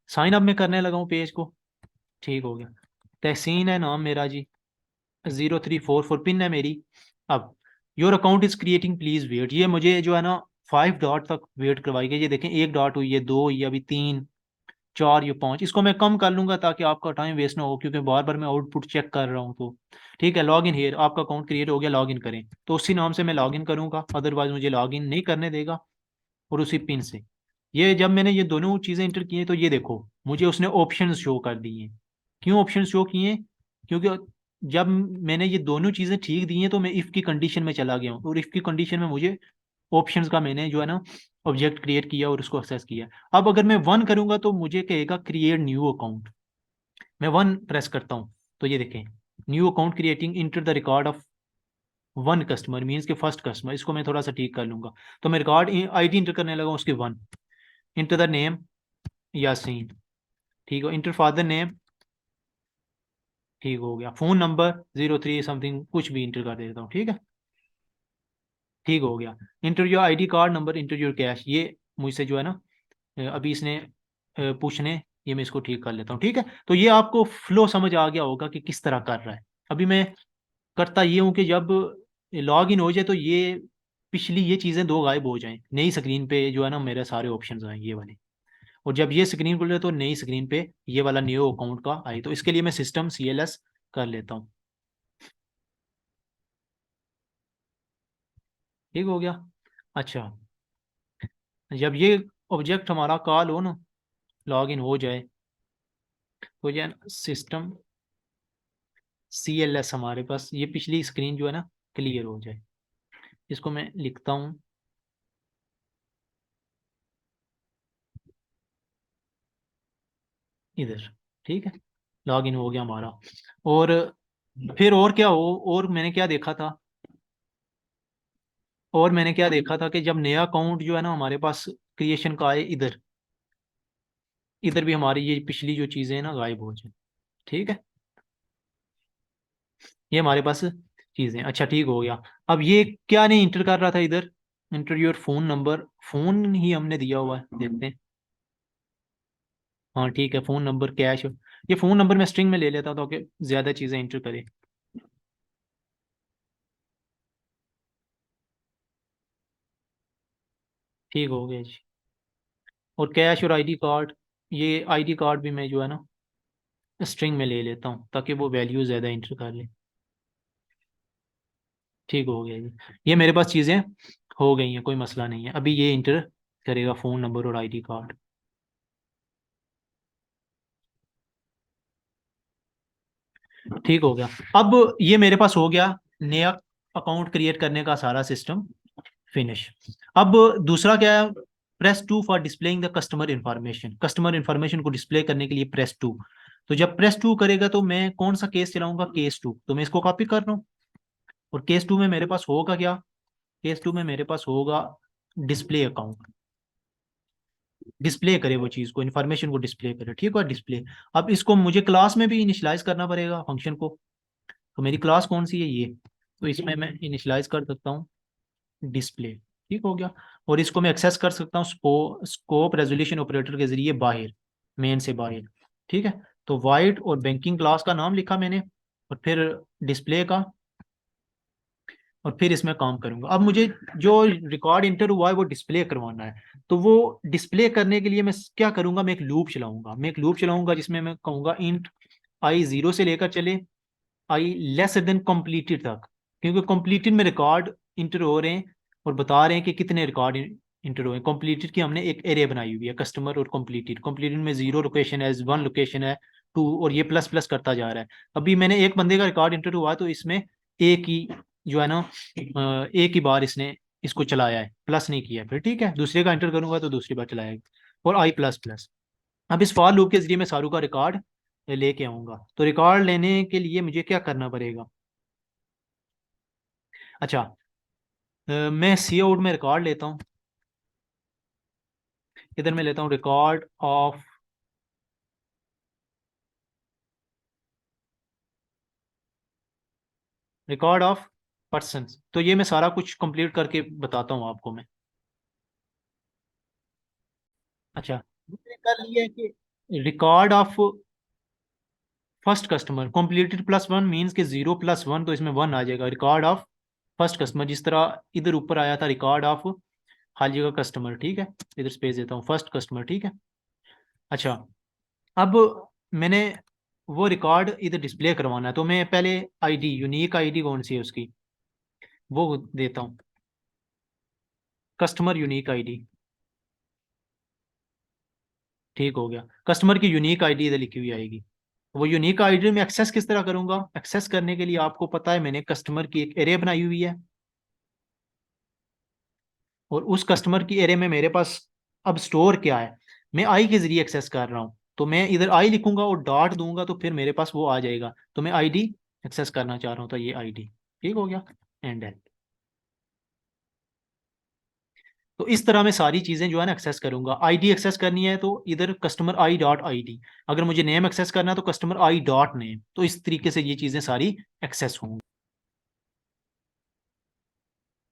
साइन अप में करने लगा हूँ पेज को। ठीक हो गया, तहसीन है नाम मेरा जी, 0344 पिन है मेरी। अब your account is creating please wait, ये मुझे जो है ना 5 डॉट तक वेट करवाएगा। ये देखें 1 डॉट हुई है, 2 हुई है, अभी 3, 4, ये 5। इसको मैं कम कर लूंगा ताकि आपका टाइम वेस्ट ना हो, क्योंकि बार बार मैं आउटपुट चेक कर रहा हूँ। तो ठीक है, लॉग इन हेयर, आपका अकाउंट क्रिएट हो गया, लॉग इन करें। तो उसी नाम से मैं लॉग इन करूंगा, अदरवाइज मुझे लॉग इन नहीं करने देगा। और उसी पिन से ये जब मैंने ये दोनों चीज़ें इंटर की हैं, तो ये देखो मुझे उसने ऑप्शंस शो कर दिए हैं। क्यों ऑप्शन शो किए हैं? क्योंकि जब मैंने ये दोनों चीज़ें ठीक दी हैं तो मैं इफ़ की कंडीशन में चला गया हूँ, और इफ़ की कंडीशन में मुझे ऑप्शंस का मैंने जो है ना ऑब्जेक्ट क्रिएट किया और उसको एक्सेस किया। अब अगर मैं 1 करूंगा तो मुझे कहेगा क्रिएट न्यू अकाउंट। मैं 1 प्रेस करता हूँ तो ये देखें, new account creating, enter the record of 1 customer, means के फर्स्ट कस्टमर। इसको मैं थोड़ा सा ठीक कर लूंगा। तो मैं रिकॉर्ड आईडी इंटर करने लगा उसके 1। इंटर द नेम यासीन, ठीक है। इंटर फादर नेम, ठीक हो गया। फोन नंबर 03 समथिंग कुछ भी इंटर कर देता हूँ, ठीक है, ठीक हो गया। Inter your ID card number, inter your cash, ये मुझसे जो है ना अभी इसने पूछने, ये मैं इसको ठीक कर लेता हूँ, ठीक है। तो ये आपको फ्लो समझ आ गया होगा कि किस तरह कर रहा है। अभी मैं करता ये हूँ कि जब लॉग इन हो जाए तो ये पिछली ये चीज़ें दो गायब हो जाएं, नई स्क्रीन पे जो है ना मेरे सारे ऑप्शंस आए ये वाले। और जब ये स्क्रीन खुले तो नई स्क्रीन पे ये वाला न्यू अकाउंट का आई। तो इसके लिए मैं सिस्टम CLS कर लेता हूँ, ठीक हो गया। अच्छा, जब ये ऑब्जेक्ट हमारा कॉल हो ना, लॉग इन हो जाए, तो ये सिस्टम CLS हमारे पास ये पिछली स्क्रीन जो है ना क्लियर हो जाए। इसको मैं लिखता हूँ इधर, ठीक है। लॉग इन हो गया हमारा। और फिर और क्या हो, और मैंने क्या देखा था, और मैंने क्या देखा था कि जब नया अकाउंट जो है ना हमारे पास क्रिएशन का आए, इधर इधर भी हमारी ये पिछली जो चीज़ें हैं ना गायब हो जाए, ठीक है। ये हमारे पास चीज़ें, अच्छा ठीक हो गया। अब ये क्या नहीं इंटर कर रहा था इधर, enter your phone number, phone ही हमने दिया हुआ है, देखते हैं। हाँ ठीक है, फ़ोन नंबर कैश, ये फ़ोन नंबर मैं स्ट्रिंग में ले लेता हूँ ताकि ज़्यादा चीज़ें इंटर करे। ठीक हो गया जी। और कैश और आईडी कार्ड, ये आईडी कार्ड भी मैं जो है ना स्ट्रिंग में ले लेता हूँ ताकि वो वैल्यू ज़्यादा इंटर कर ले। ठीक हो गया जी। ये मेरे पास चीज़ें हो गई हैं, कोई मसला नहीं है। अभी ये इंटर करेगा फ़ोन नंबर और आईडी कार्ड, ठीक हो गया। अब ये मेरे पास हो गया नया अकाउंट क्रिएट करने का सारा सिस्टम फिनिश। अब दूसरा क्या है, press 2 for displaying the customer information, customer information को डिस्प्ले करने के लिए प्रेस 2। तो जब प्रेस 2 करेगा तो मैं कौन सा केस चलाऊंगा, केस 2। तो मैं इसको कॉपी कर रहा हूँ, और केस 2 में मेरे पास होगा क्या, केस 2 में मेरे पास होगा डिस्प्ले अकाउंट, डिस्प्ले करे वो चीज़ को, इन्फॉर्मेशन को डिस्प्ले करे, ठीक है, डिस्प्ले। अब इसको मुझे क्लास में भी इनिशियलाइज करना पड़ेगा फंक्शन को। तो मेरी क्लास कौन सी है, ये। तो इसमें मैं इनिशियलाइज कर सकता हूँ डिस्प्ले, ठीक हो गया। और इसको मैं एक्सेस कर सकता हूँ स्कोप रेजोल्यूशन ऑपरेटर के जरिए बाहर, मेन से बाहर, ठीक है। तो वाइड और बैंकिंग क्लास का नाम लिखा मैंने, और फिर डिस्प्ले का, और फिर इसमें काम करूंगा। अब मुझे जो रिकॉर्ड इंटर हुआ है वो डिस्प्ले करवाना है। तो वो डिस्प्ले करने के लिए मैं क्या करूंगा, मैं एक लूप चलाऊंगा, मैं एक लूप चलाऊंगा जिसमें मैं कहूंगा इंट आई 0 से लेकर चले आई लेस देन कंप्लीटेड तक, क्योंकि कंप्लीटेड में रिकॉर्ड इंटर हो रहे हैं और बता रहे हैं कि कितने रिकॉर्ड इंटर हुए। कंप्लीटेड की हमने एक एरे बनाई हुई है, कस्टमर और कंप्लीटेड, कंप्लीटेड में 0 लोकेशन है, 1 लोकेशन है, 2, और ये प्लस प्लस करता जा रहा है। अभी मैंने एक बंदे का रिकॉर्ड इंटर हुआ है तो इसमें एक ही जो है ना एक ही बार इसने इसको चलाया है, प्लस नहीं किया। फिर ठीक है, दूसरे का इंटर करूंगा तो दूसरी बार चलाएगा, और आई प्लस प्लस। अब इस फॉर लूप के जरिए मैं सारू का रिकॉर्ड लेके आऊंगा। तो रिकॉर्ड लेने के लिए मुझे क्या करना पड़ेगा, अच्छा मैं सी आउट में रिकॉर्ड लेता हूँ, इधर मैं लेता हूँ record of, record of person. तो ये मैं सारा कुछ कंप्लीट करके बताता हूँ आपको मैं। अच्छा, मैंने कर लिया है कि record of first customer completed +1 means के 0 + 1, तो इसमें 1 आ जाएगा। रिकॉर्ड ऑफ फर्स्ट कस्टमर, जिस तरह इधर ऊपर आया था रिकॉर्ड ऑफ खाली जगह कस्टमर, ठीक है, इधर स्पेस देता हूँ, फर्स्ट कस्टमर, ठीक है। अच्छा, अब मैंने वो रिकॉर्ड इधर डिस्प्ले करवाना है, तो मैं पहले आईडी, यूनिक आईडी कौन सी है उसकी, वो देता हूँ, कस्टमर यूनिक आईडी। ठीक हो गया, कस्टमर की यूनिक आईडी इधर लिखी हुई आएगी। वो यूनिक आईडी में एक्सेस किस तरह करूंगा? एक्सेस करने के लिए आपको पता है मैंने कस्टमर की एक एरे बनाई हुई है, और उस कस्टमर की एरे में मेरे पास अब स्टोर क्या है, मैं आई के जरिए एक्सेस कर रहा हूँ, तो मैं इधर आई लिखूंगा और डॉट दूंगा, तो फिर मेरे पास वो आ जाएगा, तो मैं आईडी एक्सेस करना चाह रहा हूँ, तो ये आईडी। ठीक हो गया, एंड है। तो इस तरह मैं सारी चीजें जो है ना एक्सेस करूंगा। आईडी एक्सेस करनी है तो इधर customer I dot I D, अगर मुझे नेम एक्सेस करना है तो कस्टमर आई डॉट नेम, तो इस तरीके से ये चीजें सारी एक्सेस होंगी।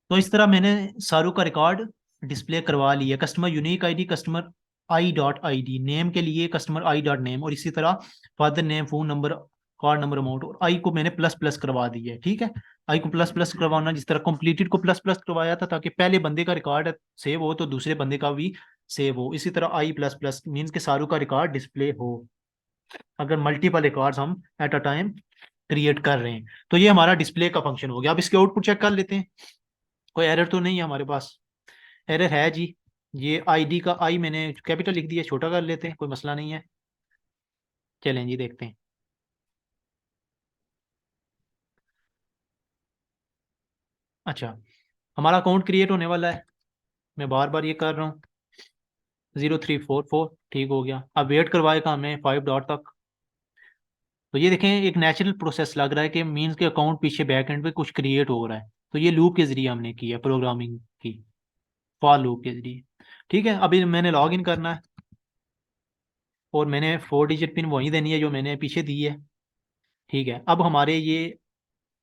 तो इस तरह मैंने सारू का रिकॉर्ड डिस्प्ले करवा लिया। Customer unique ID, customer I dot I D, name के लिए कस्टमर आई डॉट नेम, और इसी तरह father name, phone number, card number, amount, और आई को मैंने प्लस प्लस करवा दिया है। ठीक है, आई को प्लस प्लस करवाना, जिस तरह कंप्लीटेड को प्लस प्लस करवाया था ताकि पहले बंदे का रिकॉर्ड सेव हो तो दूसरे बंदे का भी सेव हो, इसी तरह आई प्लस प्लस मीन्स के सारू का रिकॉर्ड डिस्प्ले हो अगर मल्टीपल रिकॉर्ड्स हम एट अ टाइम क्रिएट कर रहे हैं। तो ये हमारा डिस्प्ले का फंक्शन हो गया। अब इसके आउटपुट चेक कर लेते हैं, कोई एरर तो नहीं है हमारे पास। एरर है जी, ये आईडी का आई मैंने कैपिटल लिख दिया, छोटा कर लेते हैं, कोई मसला नहीं है। चलें जी, देखते हैं। अच्छा, हमारा अकाउंट क्रिएट होने वाला है, मैं बार बार ये कर रहा हूँ। 0344, ठीक हो गया। अब वेट करवाएगा हमें 5 डॉट तक। तो ये देखें, एक नेचुरल प्रोसेस लग रहा है कि मीन्स के अकाउंट पीछे बैक एंड पे कुछ क्रिएट हो रहा है, तो ये लूप के जरिए हमने किया, प्रोग्रामिंग की, फॉर लूप के जरिए। ठीक है, अभी मैंने लॉग इन करना है, और मैंने 4 डिजिट पिन वही देनी है जो मैंने पीछे दी है। ठीक है, अब हमारे ये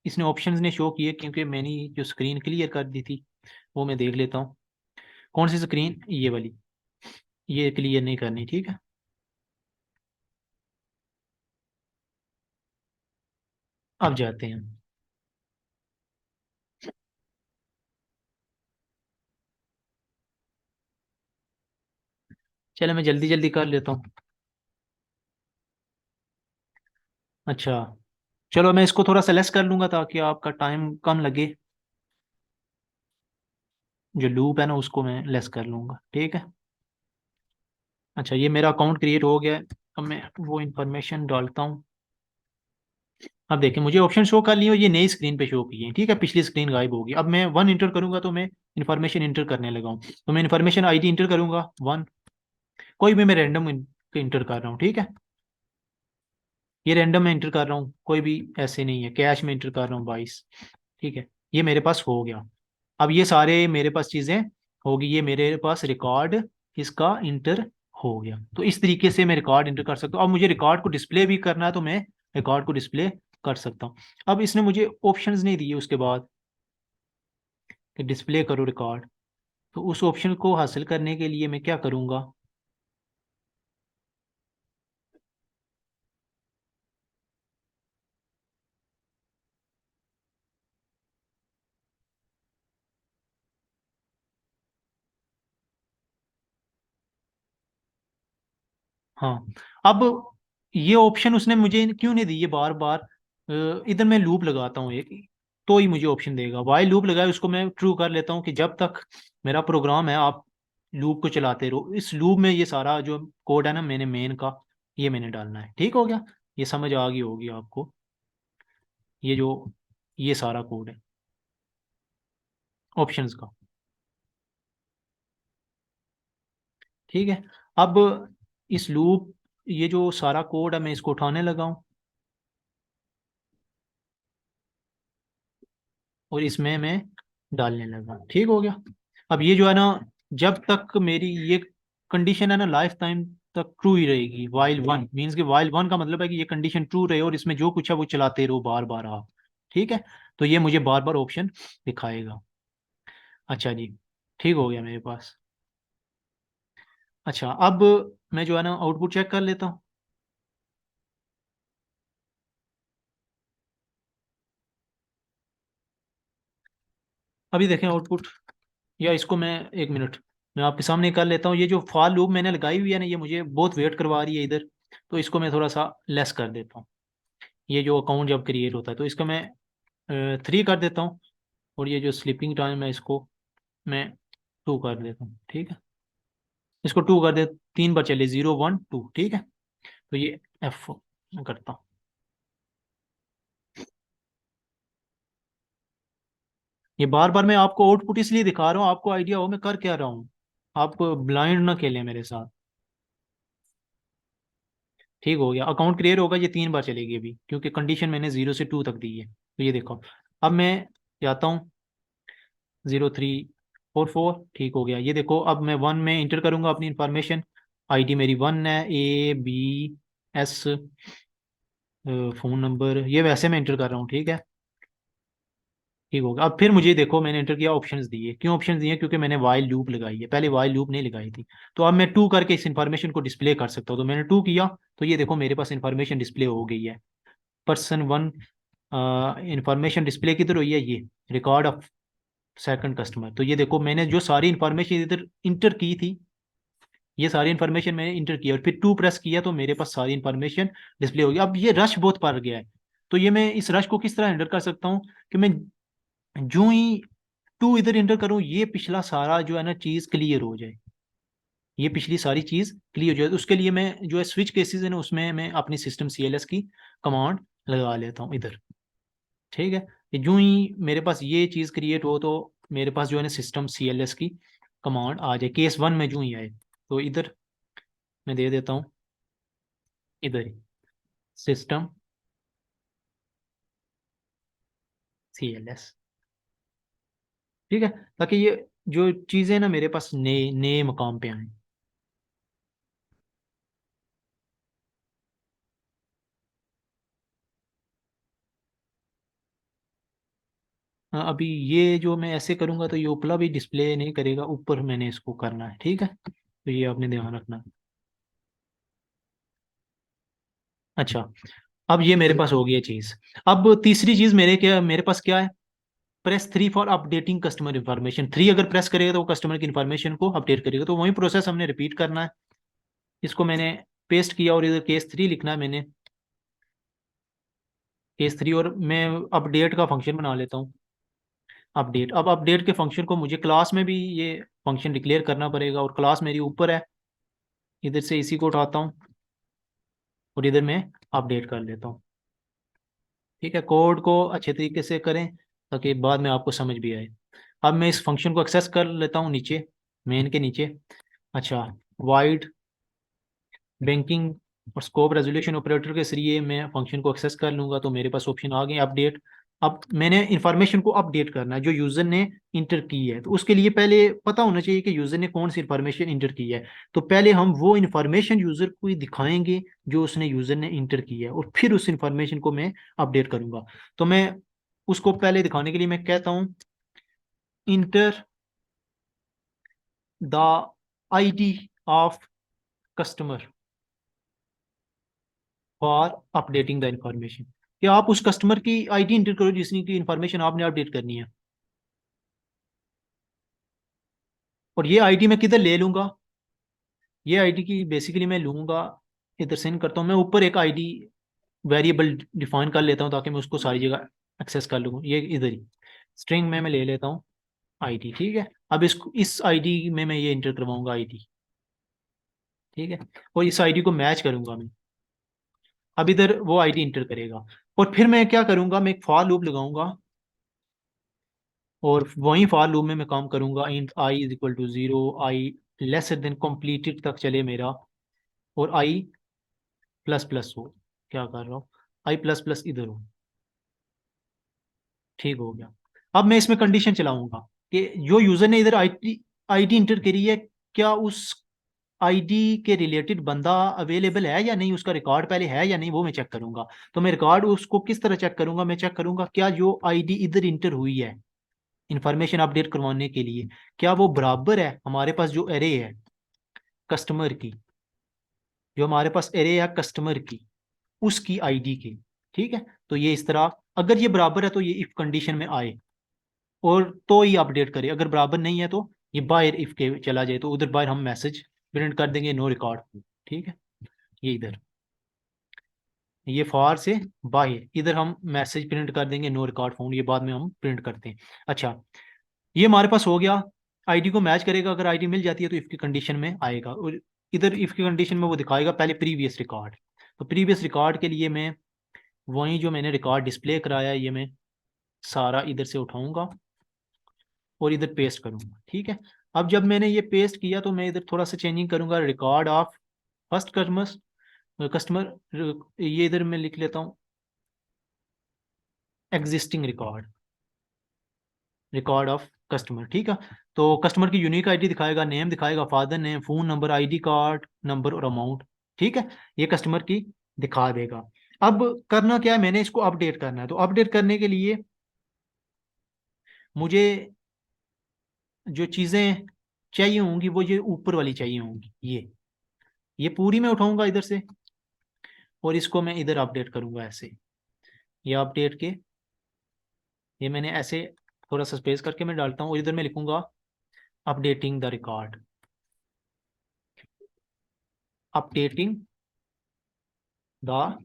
इसने ऑप्शंस ने शो किए, क्योंकि मैंने जो स्क्रीन क्लियर कर दी थी वो मैं देख लेता हूँ। कौन सी स्क्रीन? ये वाली, ये क्लियर नहीं करनी, ठीक है। अब जाते हैं। चलो मैं जल्दी जल्दी कर लेता हूँ। अच्छा, चलो मैं इसको थोड़ा सा लेस कर लूंगा ताकि आपका टाइम कम लगे। जो लूप है ना उसको मैं लेस कर लूंगा, ठीक है। अच्छा, ये मेरा अकाउंट क्रिएट हो गया है। अब मैं वो इंफॉर्मेशन डालता हूँ। अब देखें, मुझे ऑप्शन शो कर लिए और ये नई स्क्रीन पे शो किए हैं, ठीक है, पिछली स्क्रीन गायब होगी। अब मैं 1 इंटर करूंगा तो मैं इन्फॉर्मेशन इंटर करने लगा हूँ, तो मैं इन्फॉर्मेशन आईडी इंटर करूंगा 1, कोई भी मैं रैंडम इंटर कर रहा हूँ, ठीक है। ये रैंडम में इंटर कर रहा हूँ, कोई भी ऐसे नहीं है, कैश में इंटर कर रहा हूँ 22, ठीक है। ये मेरे पास हो गया। अब ये सारे मेरे पास चीज़ें होगी, ये मेरे पास रिकॉर्ड इसका इंटर हो गया। तो इस तरीके से मैं रिकॉर्ड इंटर कर सकता हूँ। अब मुझे रिकॉर्ड को डिस्प्ले भी करना है तो मैं रिकॉर्ड को डिस्प्ले कर सकता हूँ। अब इसने मुझे ऑप्शंस नहीं दिए उसके बाद कि डिस्प्ले करो रिकॉर्ड, तो उस ऑप्शन को हासिल करने के लिए मैं क्या करूँगा? हाँ, अब ये ऑप्शन उसने मुझे क्यों नहीं दी ये बार बार? इधर मैं लूप लगाता हूँ एक, तो ही मुझे ऑप्शन देगा। वाई लूप लगाए उसको मैं ट्रू कर लेता हूँ कि जब तक मेरा प्रोग्राम है आप लूप को चलाते रहो। इस लूप में ये सारा जो कोड है ना मैंने मेन का, ये मैंने डालना है। ठीक हो गया, ये समझ आ गई होगी आपको, ये जो ये सारा कोड है ऑप्शंस का। ठीक है, अब इस लूप, ये जो सारा कोड है मैं इसको उठाने लगा हूँ, और इसमें मैं डालने लगा। ठीक हो गया। अब ये जो है ना, जब तक मेरी ये कंडीशन है ना लाइफ टाइम तक ट्रू ही रहेगी। वाइल 1 मीन्स कि वाइल 1 का मतलब है कि ये कंडीशन ट्रू रहे और इसमें जो कुछ है वो चलाते रहो बार बार आप। ठीक है, तो ये मुझे बार बार ऑप्शन दिखाएगा। अच्छा जी, ठीक हो गया मेरे पास। अच्छा, अब मैं जो है ना आउटपुट चेक कर लेता हूँ। अभी देखें आउटपुट, या इसको मैं, एक मिनट, मैं आपके सामने कर लेता हूँ। ये जो फॉर लूप मैंने लगाई हुई है ना, ये मुझे बहुत वेट करवा रही है इधर, तो इसको मैं थोड़ा सा लेस कर देता हूँ। ये जो अकाउंट जब क्रिएट होता है तो इसको मैं 3 कर देता हूँ, और ये जो स्लीपिंग टाइम है इसको मैं 2 कर देता हूँ, ठीक है। इसको 2 कर दे, 3 बार चले, 0 1 2, ठीक है। तो ये F करता हूँ। ये बार बार मैं आपको आउटपुट इसलिए दिखा रहा हूँ, आपको आइडिया हो मैं कर क्या रहा हूँ, आपको ब्लाइंड ना खेलें मेरे साथ। ठीक हो गया, अकाउंट क्लियर होगा, ये 3 बार चलेगी अभी, क्योंकि कंडीशन मैंने 0 से 2 तक दी है। तो ये देखो, अब मैं जाता हूँ 0 3 4 4, ठीक हो गया। ये देखो, अब मैं 1 में इंटर करूंगा अपनी इंफॉर्मेशन, आईडी मेरी 1 है, ABS, फ़ोन नंबर, ये वैसे मैं इंटर कर रहा हूँ, ठीक है। ठीक होगा। अब फिर मुझे देखो, मैंने एंटर किया, ऑप्शंस दिए, क्यों ऑप्शंस दिए, क्योंकि मैंने वाइल लूप लगाई है, पहले वाइल लूप नहीं लगाई थी। तो अब मैं 2 करके इस इन्फॉर्मेशन को डिस्प्ले कर सकता हूँ, तो मैंने 2 किया, तो ये देखो मेरे पास इन्फॉर्मेशन डिस्प्ले हो गई है। पर्सन 1 इंफॉर्मेशन डिस्प्ले किधर हुई है, ये रिकॉर्ड ऑफ सेकंड कस्टमर। तो ये देखो मैंने जो सारी इन्फॉर्मेशन इधर इंटर की थी, ये सारी इन्फॉर्मेशन मैंने इंटर की, और फिर 2 प्रेस किया तो मेरे पास सारी इन्फॉर्मेशन डिस्प्ले हो गई। अब ये रश बहुत पड़ गया है, तो ये मैं इस रश को किस तरह हैंडल कर सकता हूँ, कि मैं जो ही 2 इधर इंटर करूँ, ये पिछला सारा जो है ना चीज़ क्लियर हो जाए, ये पिछली सारी चीज़ क्लियर हो जाए। तो उसके लिए मैं जो है स्विच केसेस है ना, उसमें मैं अपनी सिस्टम CLS की कमांड लगा लेता हूँ इधर, ठीक है। कि जो ही मेरे पास ये चीज़ क्रिएट हो, तो मेरे पास जो है ना सिस्टम CLS की कमांड आ जाए, केस 1 में जो ही आए। तो इधर मैं दे देता हूँ, इधर ही सिस्टम CLS, ठीक है, ताकि ये जो चीज़ें ना मेरे पास नए नए मकाम पे आए। हाँ, अभी ये जो मैं ऐसे करूँगा तो ये उपला भी डिस्प्ले नहीं करेगा, ऊपर मैंने इसको करना है, ठीक है। तो ये आपने ध्यान रखना। अच्छा, अब ये मेरे पास हो गई है चीज़। अब तीसरी चीज़ मेरे पास क्या है, press 3 for updating customer information. 3 अगर प्रेस करेगा तो वो कस्टमर की इन्फॉर्मेशन को अपडेट करेगा, तो वही प्रोसेस हमने रिपीट करना है। इसको मैंने पेस्ट किया, और इधर केस 3 लिखना है मैंने, केस 3, और मैं अपडेट का फंक्शन बना लेता हूँ। अपडेट, अब अपडेट के फंक्शन को मुझे क्लास में भी ये फंक्शन डिक्लेयर करना पड़ेगा, और क्लास मेरी ऊपर है, इधर से इसी को उठाता हूँ और इधर मैं अपडेट कर लेता हूँ। ठीक है, कोड को अच्छे तरीके से करें ताकि बाद में आपको समझ भी आए। अब मैं इस फंक्शन को एक्सेस कर लेता हूँ नीचे, मेन के नीचे। अच्छा, वाइड बैंकिंग और स्कोप रेजोल्यूशन ऑपरेटर के जरिए मैं फंक्शन को एक्सेस कर लूँगा, तो मेरे पास ऑप्शन आ गए अपडेट। अब मैंने इंफॉर्मेशन को अपडेट करना है जो यूज़र ने इंटर की है, तो उसके लिए पहले पता होना चाहिए कि यूज़र ने कौन सी इंफॉर्मेशन इंटर की है। तो पहले हम वो इंफॉर्मेशन यूज़र को ही दिखाएंगे जो उसने यूज़र ने इंटर की है, और फिर उस इंफॉर्मेशन को मैं अपडेट करूँगा। तो मैं उसको पहले दिखाने के लिए मैं कहता हूँ, enter the ID of customer for updating the information. क्या आप उस कस्टमर की ID इंटर करो जिसने की इंफॉर्मेशन आपने अपडेट करनी है, और ये ID मैं किधर ले लूंगा, ये ID की बेसिकली मैं लूंगा, इधर सेंड करता हूँ मैं, ऊपर एक ID वेरिएबल डिफाइन कर लेता हूँ ताकि मैं उसको सारी जगह एक्सेस कर लूँ। ये इधर ही स्ट्रिंग में मैं ले लेता हूँ ID, ठीक है। अब इसको इस ID में मैं ये इंटर करवाऊंगा ID, ठीक है, और इस ID को मैच करूंगा मैं। अब इधर वो ID इंटर करेगा, और फिर मैं क्या करूंगा, मैं एक फॉर लूप लगाऊंगा, और वहीं फॉर लूप में मैं काम करूंगा, int I is equal to 0, I lesser than completed तक चले मेरा, और आई प्लस प्लस हो, क्या कर रहा हूँ, आई प्लस प्लस इधर हो, ठीक हो गया। अब मैं इसमें कंडीशन चलाऊंगा कि जो यूजर ने इधर आईडी इंटर करी है, क्या उस आईडी के रिलेटेड बंदा अवेलेबल है या नहीं, उसका रिकॉर्ड पहले है या नहीं, वो मैं चेक करूंगा। तो मैं रिकॉर्ड उसको किस तरह चेक करूंगा, मैं चेक करूंगा क्या जो आईडी इधर इंटर हुई है इंफॉर्मेशन अपडेट करवाने के लिए, क्या वो बराबर है हमारे पास जो एरे है कस्टमर की, जो हमारे पास एरे है कस्टमर की, उसकी आईडी की, ठीक है। तो ये इस तरह, अगर ये बराबर है तो ये इफ कंडीशन में आए, और तो ही अपडेट करे, अगर बराबर नहीं है तो ये बाहर इफ के चला जाए तो उधर बाहर हम मैसेज प्रिंट कर देंगे नो रिकॉर्ड। ठीक है, ये इधर, ये फॉर से बाहर इधर हम मैसेज प्रिंट कर देंगे नो रिकॉर्ड फाउंड, ये बाद में हम प्रिंट करते हैं। अच्छा, ये हमारे पास हो गया। आईडी को मैच करेगा, अगर आईडी मिल जाती है तो इफ की कंडीशन में आएगा, और इधर इफ की कंडीशन में वो दिखाएगा पहले प्रीवियस रिकॉर्ड। तो प्रीवियस रिकॉर्ड के लिए मैं वही जो मैंने रिकॉर्ड डिस्प्ले कराया है ये मैं सारा इधर से उठाऊंगा और इधर पेस्ट करूंगा। ठीक है, अब जब मैंने ये पेस्ट किया तो मैं इधर थोड़ा सा चेंजिंग करूंगा, record of first customer customer, ये इधर मैं लिख लेता हूँ existing record, record of customer. ठीक है, तो कस्टमर की यूनिक आईडी दिखाएगा, नेम दिखाएगा, father name, phone number, ID card number और अमाउंट। ठीक है, ये कस्टमर की दिखा देगा। अब करना क्या है, मैंने इसको अपडेट करना है, तो अपडेट करने के लिए मुझे जो चीज़ें चाहिए होंगी वो ये ऊपर वाली चाहिए होंगी, ये पूरी मैं उठाऊंगा इधर से और इसको मैं इधर अपडेट करूंगा ऐसे। ये अपडेट के ये मैंने ऐसे थोड़ा सा स्पेस करके मैं डालता हूँ और इधर मैं लिखूंगा updating the record, updating the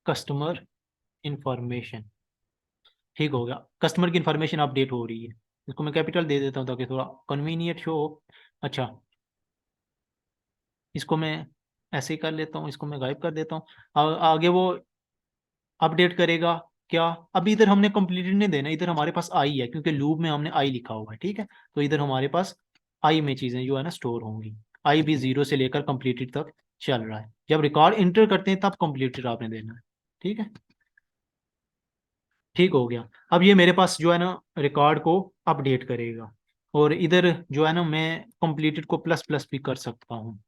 customer information. ठीक हो गया, कस्टमर की इंफॉर्मेशन अपडेट हो रही है। इसको मैं कैपिटल दे देता हूँ ताकि थोड़ा कन्वीनियंट शो हो। अच्छा, इसको मैं ऐसे ही कर लेता हूँ, इसको मैं गायब कर देता हूँ। आगे वो अपडेट करेगा क्या। अभी इधर हमने कंप्लीटेड नहीं देना, इधर हमारे पास आई है क्योंकि लूप में हमने आई लिखा हुआ है। ठीक है, तो इधर हमारे पास आई में चीज़ें जो है ना स्टोर होंगी। आई भी जीरो से लेकर कंप्लीटेड तक चल रहा है, जब रिकॉर्ड इंटर करते हैं तब कंप्लीटेड आपने देना है। ठीक है, ठीक हो गया। अब ये मेरे पास जो है ना रिकॉर्ड को अपडेट करेगा, और इधर जो है ना मैं कंप्लीटेड को प्लस प्लस भी कर सकता हूँ,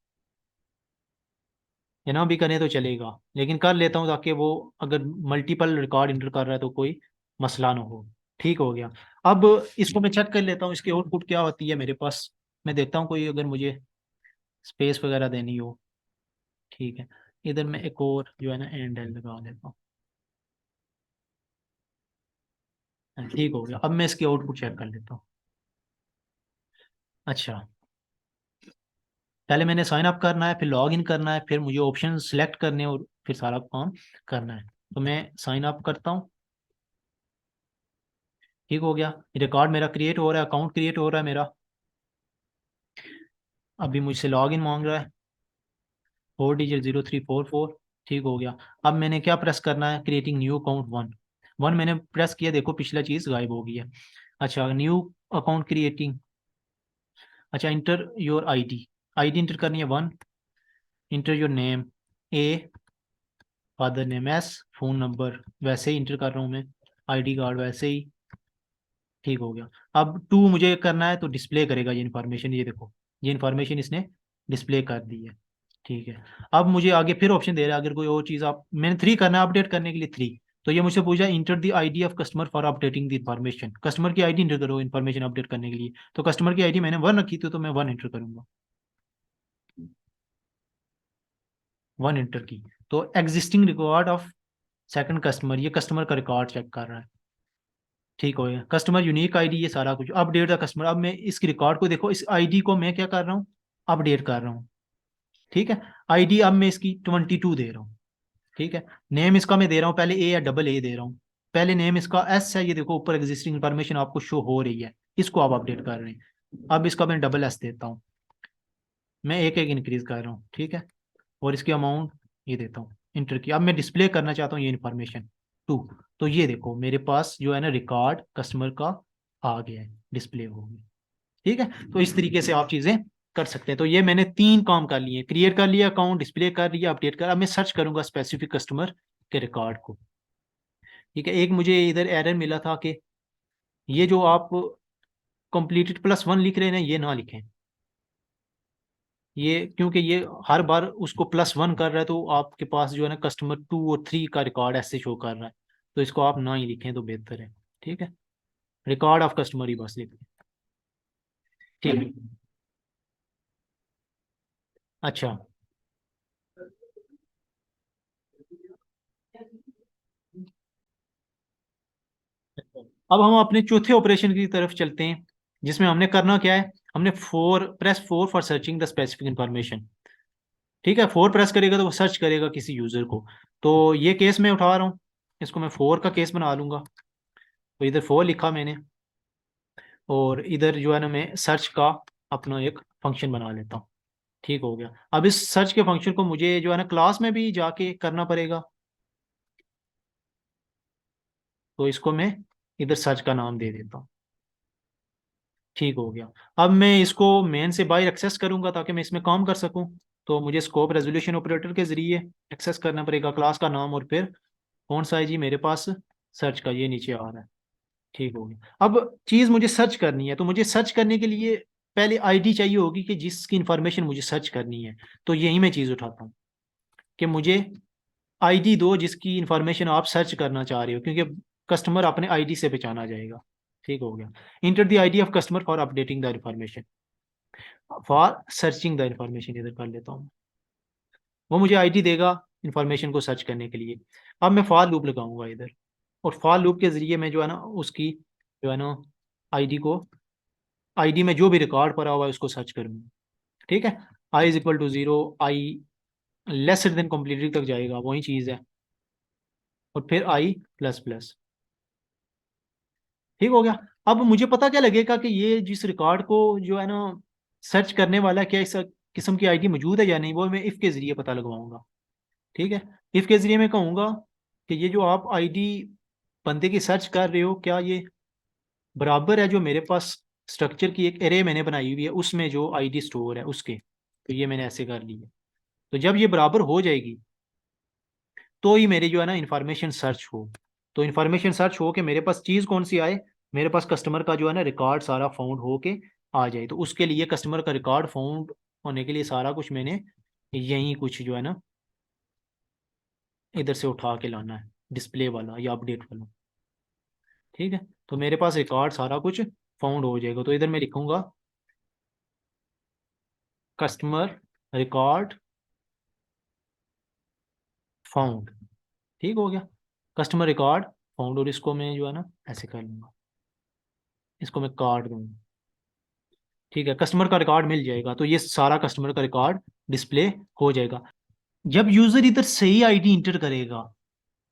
या ना भी करें तो चलेगा, लेकिन कर लेता हूँ ताकि वो अगर मल्टीपल रिकॉर्ड इंटर कर रहा है तो कोई मसला ना हो। ठीक हो गया। अब इसको मैं चेक कर लेता हूँ इसकी आउटपुट क्या होती है मेरे पास। मैं देखता हूँ कोई अगर मुझे स्पेस वगैरह देनी हो। ठीक है, इधर मैं एक और जो है ना एंड एल लगा लेता हूँ। हाँ, ठीक हो गया। अब मैं इसकी आउटपुट चेक कर लेता हूँ। अच्छा, पहले मैंने साइन अप करना है, फिर लॉग इन करना है, फिर मुझे ऑप्शन सेलेक्ट करने हैं और फिर सारा काम करना है। तो मैं साइन अप करता हूँ। ठीक हो गया, रिकॉर्ड मेरा क्रिएट हो रहा है, अकाउंट क्रिएट हो रहा है मेरा। अभी मुझसे लॉग इन मांग रहा है, 4 डिजिट 0344। ठीक हो गया। अब मैंने क्या प्रेस करना है, creating new account one. One मैंने प्रेस किया, देखो पिछला चीज़ गायब हो गई है। अच्छा, न्यू अकाउंट क्रिएटिंग। अच्छा, inter your ID, ID inter करनी है one. Inter your name A, father name S, phone number वैसे ही इंटर कर रहा हूँ मैं, आईडी कार्ड वैसे ही। ठीक हो गया। अब टू मुझे करना है तो डिस्प्ले करेगा ये इन्फॉर्मेशन, ये देखो ये इन्फॉर्मेशन इसने डिस्प्ले कर दी है। ठीक है, अब मुझे आगे फिर ऑप्शन दे रहा है अगर कोई और चीज़ आप, मैंने थ्री करना है अपडेट करने के लिए थ्री। तो ये मुझसे पूछा enter the ID of customer for updating the information, customer की आईडी इंटर करो इन्फॉर्मेशन अपडेट करने के लिए। तो कस्टमर की आईडी मैंने वन रखी थी तो मैं वन इंटर करूंगा, वन इंटर की। तो existing record of second customer, ये कस्टमर का रिकॉर्ड चेक कर रहा है। ठीक हो गया, कस्टमर यूनिक आईडी, ये सारा कुछ अपडेट द कस्टमर। अब मैं इसकी रिकॉर्ड को देखो, इस आईडी को मैं क्या कर रहा हूँ, अपडेट कर रहा हूँ। ठीक है, आईडी अब मैं इसकी 22 दे रहा हूँ। ठीक है, नेम इसका मैं दे रहा हूँ पहले ए या डबल ए दे रहा हूँ। पहले नेम इसका एस है, ये देखो ऊपर एग्जिस्टिंग इन्फॉर्मेशन आपको शो हो रही है, इसको आप अपडेट कर रहे हैं। अब इसका मैं डबल एस देता हूँ, मैं एक एक इंक्रीज कर रहा हूँ। ठीक है, और इसकी अमाउंट ये देता हूँ इंटर की। अब मैं डिस्प्ले करना चाहता हूँ ये इन्फॉर्मेशन टू। तो ये देखो मेरे पास जो है ना रिकॉर्ड कस्टमर का आ गया है, डिस्प्ले हो गया। ठीक है, तो इस तरीके से आप चीज़ें कर सकते हैं। तो ये मैंने तीन काम कर लिए, क्रिएट कर लिया अकाउंट, डिस्प्ले कर लिया, अपडेट कर। अब मैं सर्च करूंगा स्पेसिफिक कस्टमर के रिकॉर्ड को। ठीक है, एक मुझे इधर एरर मिला था कि ये जो आप कंप्लीटेड प्लस वन लिख रहे हैं ना ये ना लिखें, ये क्योंकि ये हर बार उसको प्लस वन कर रहा है तो आपके पास जो है ना कस्टमर टू और थ्री का रिकॉर्ड ऐसे शो कर रहा है। तो इसको आप ना ही लिखें तो बेहतर है। ठीक है, रिकॉर्ड ऑफ कस्टमर ही बस लिखें। ठीक है, अच्छा, अब हम अपने चौथे ऑपरेशन की तरफ चलते हैं, जिसमें हमने करना क्या है, हमने press 4 for searching the specific information. ठीक है, 4 प्रेस करेगा तो वो सर्च करेगा किसी यूजर को। तो ये केस मैं उठा रहा हूँ, इसको मैं 4 का केस बना लूंगा। तो इधर 4 लिखा मैंने, और इधर जो है ना मैं सर्च का अपना एक फंक्शन बना लेता हूँ। ठीक हो गया। अब इस सर्च के फंक्शन को मुझे जो है ना क्लास में भी जाके करना पड़ेगा। तो इसको मैं इधर सर्च का नाम दे देता हूँ। ठीक हो गया। अब मैं इसको मेन से बाहर एक्सेस करूंगा ताकि मैं इसमें काम कर सकूं। तो मुझे स्कोप रेजोल्यूशन ऑपरेटर के जरिए एक्सेस करना पड़ेगा क्लास का नाम, और फिर कौन सा है जी मेरे पास, सर्च का, ये नीचे आ रहा है। ठीक हो गया। अब चीज़ मुझे सर्च करनी है, तो मुझे सर्च करने के लिए पहले आईडी चाहिए होगी कि जिसकी इंफॉर्मेशन मुझे सर्च करनी है। तो यही मैं चीज़ उठाता हूँ कि मुझे आईडी दो जिसकी इंफॉर्मेशन आप सर्च करना चाह रहे हो, क्योंकि कस्टमर अपने आईडी से पहचाना जाएगा। ठीक हो गया। Enter the ID of customer for updating the information, for searching the information, इधर कर लेता हूँ। वो मुझे आईडी देगा इंफॉर्मेशन को सर्च करने के लिए। अब मैं फॉर लूप लगाऊंगा इधर, और फॉर लूप के जरिए मैं जो है ना उसकी जो है ना आईडी को, आईडी में जो भी रिकॉर्ड पड़ा हुआ है उसको सर्च करूंगा। ठीक है। I is equal to 0, I lesser than completed तक जाएगा, वही चीज़ है, और फिर आई प्लस प्लस। ठीक हो गया। अब मुझे पता क्या लगेगा कि ये जिस रिकॉर्ड को जो है ना सर्च करने वाला है, क्या इस किस्म की आईडी मौजूद है या नहीं, वो मैं इफ के जरिए पता लगवाऊंगा। ठीक है। इफ के जरिए मैं कहूंगा कि ये जो आप आईडी बंदे की सर्च कर रहे हो, क्या ये बराबर है जो मेरे पास स्ट्रक्चर की एक एरे मैंने बनाई हुई है उसमें जो आईडी स्टोर है उसके। तो ये मैंने ऐसे कर ली है। तो जब ये बराबर हो जाएगी तो ही मेरी जो है ना इंफॉर्मेशन सर्च हो। तो इंफॉर्मेशन सर्च हो के मेरे पास चीज़ कौन सी आए, मेरे पास कस्टमर का जो है ना रिकॉर्ड सारा फाउंड हो के आ जाए। तो उसके लिए कस्टमर का रिकॉर्ड फाउंड होने के लिए सारा कुछ मैंने यही कुछ जो है ना इधर से उठा के लाना है, डिस्प्ले वाला या अपडेट वाला। ठीक है। तो मेरे पास रिकॉर्ड सारा कुछ फाउंड हो जाएगा। तो इधर मैं लिखूंगा कस्टमर रिकॉर्ड फाउंड। ठीक हो गया। कस्टमर रिकॉर्ड फाउंड, और इसको मैं जो है ना ऐसे कर लूंगा, इसको मैं काट दूंगा। ठीक है, कस्टमर का रिकॉर्ड मिल जाएगा। तो ये सारा कस्टमर का रिकॉर्ड डिस्प्ले हो जाएगा। जब यूजर इधर सही आईडी इंटर करेगा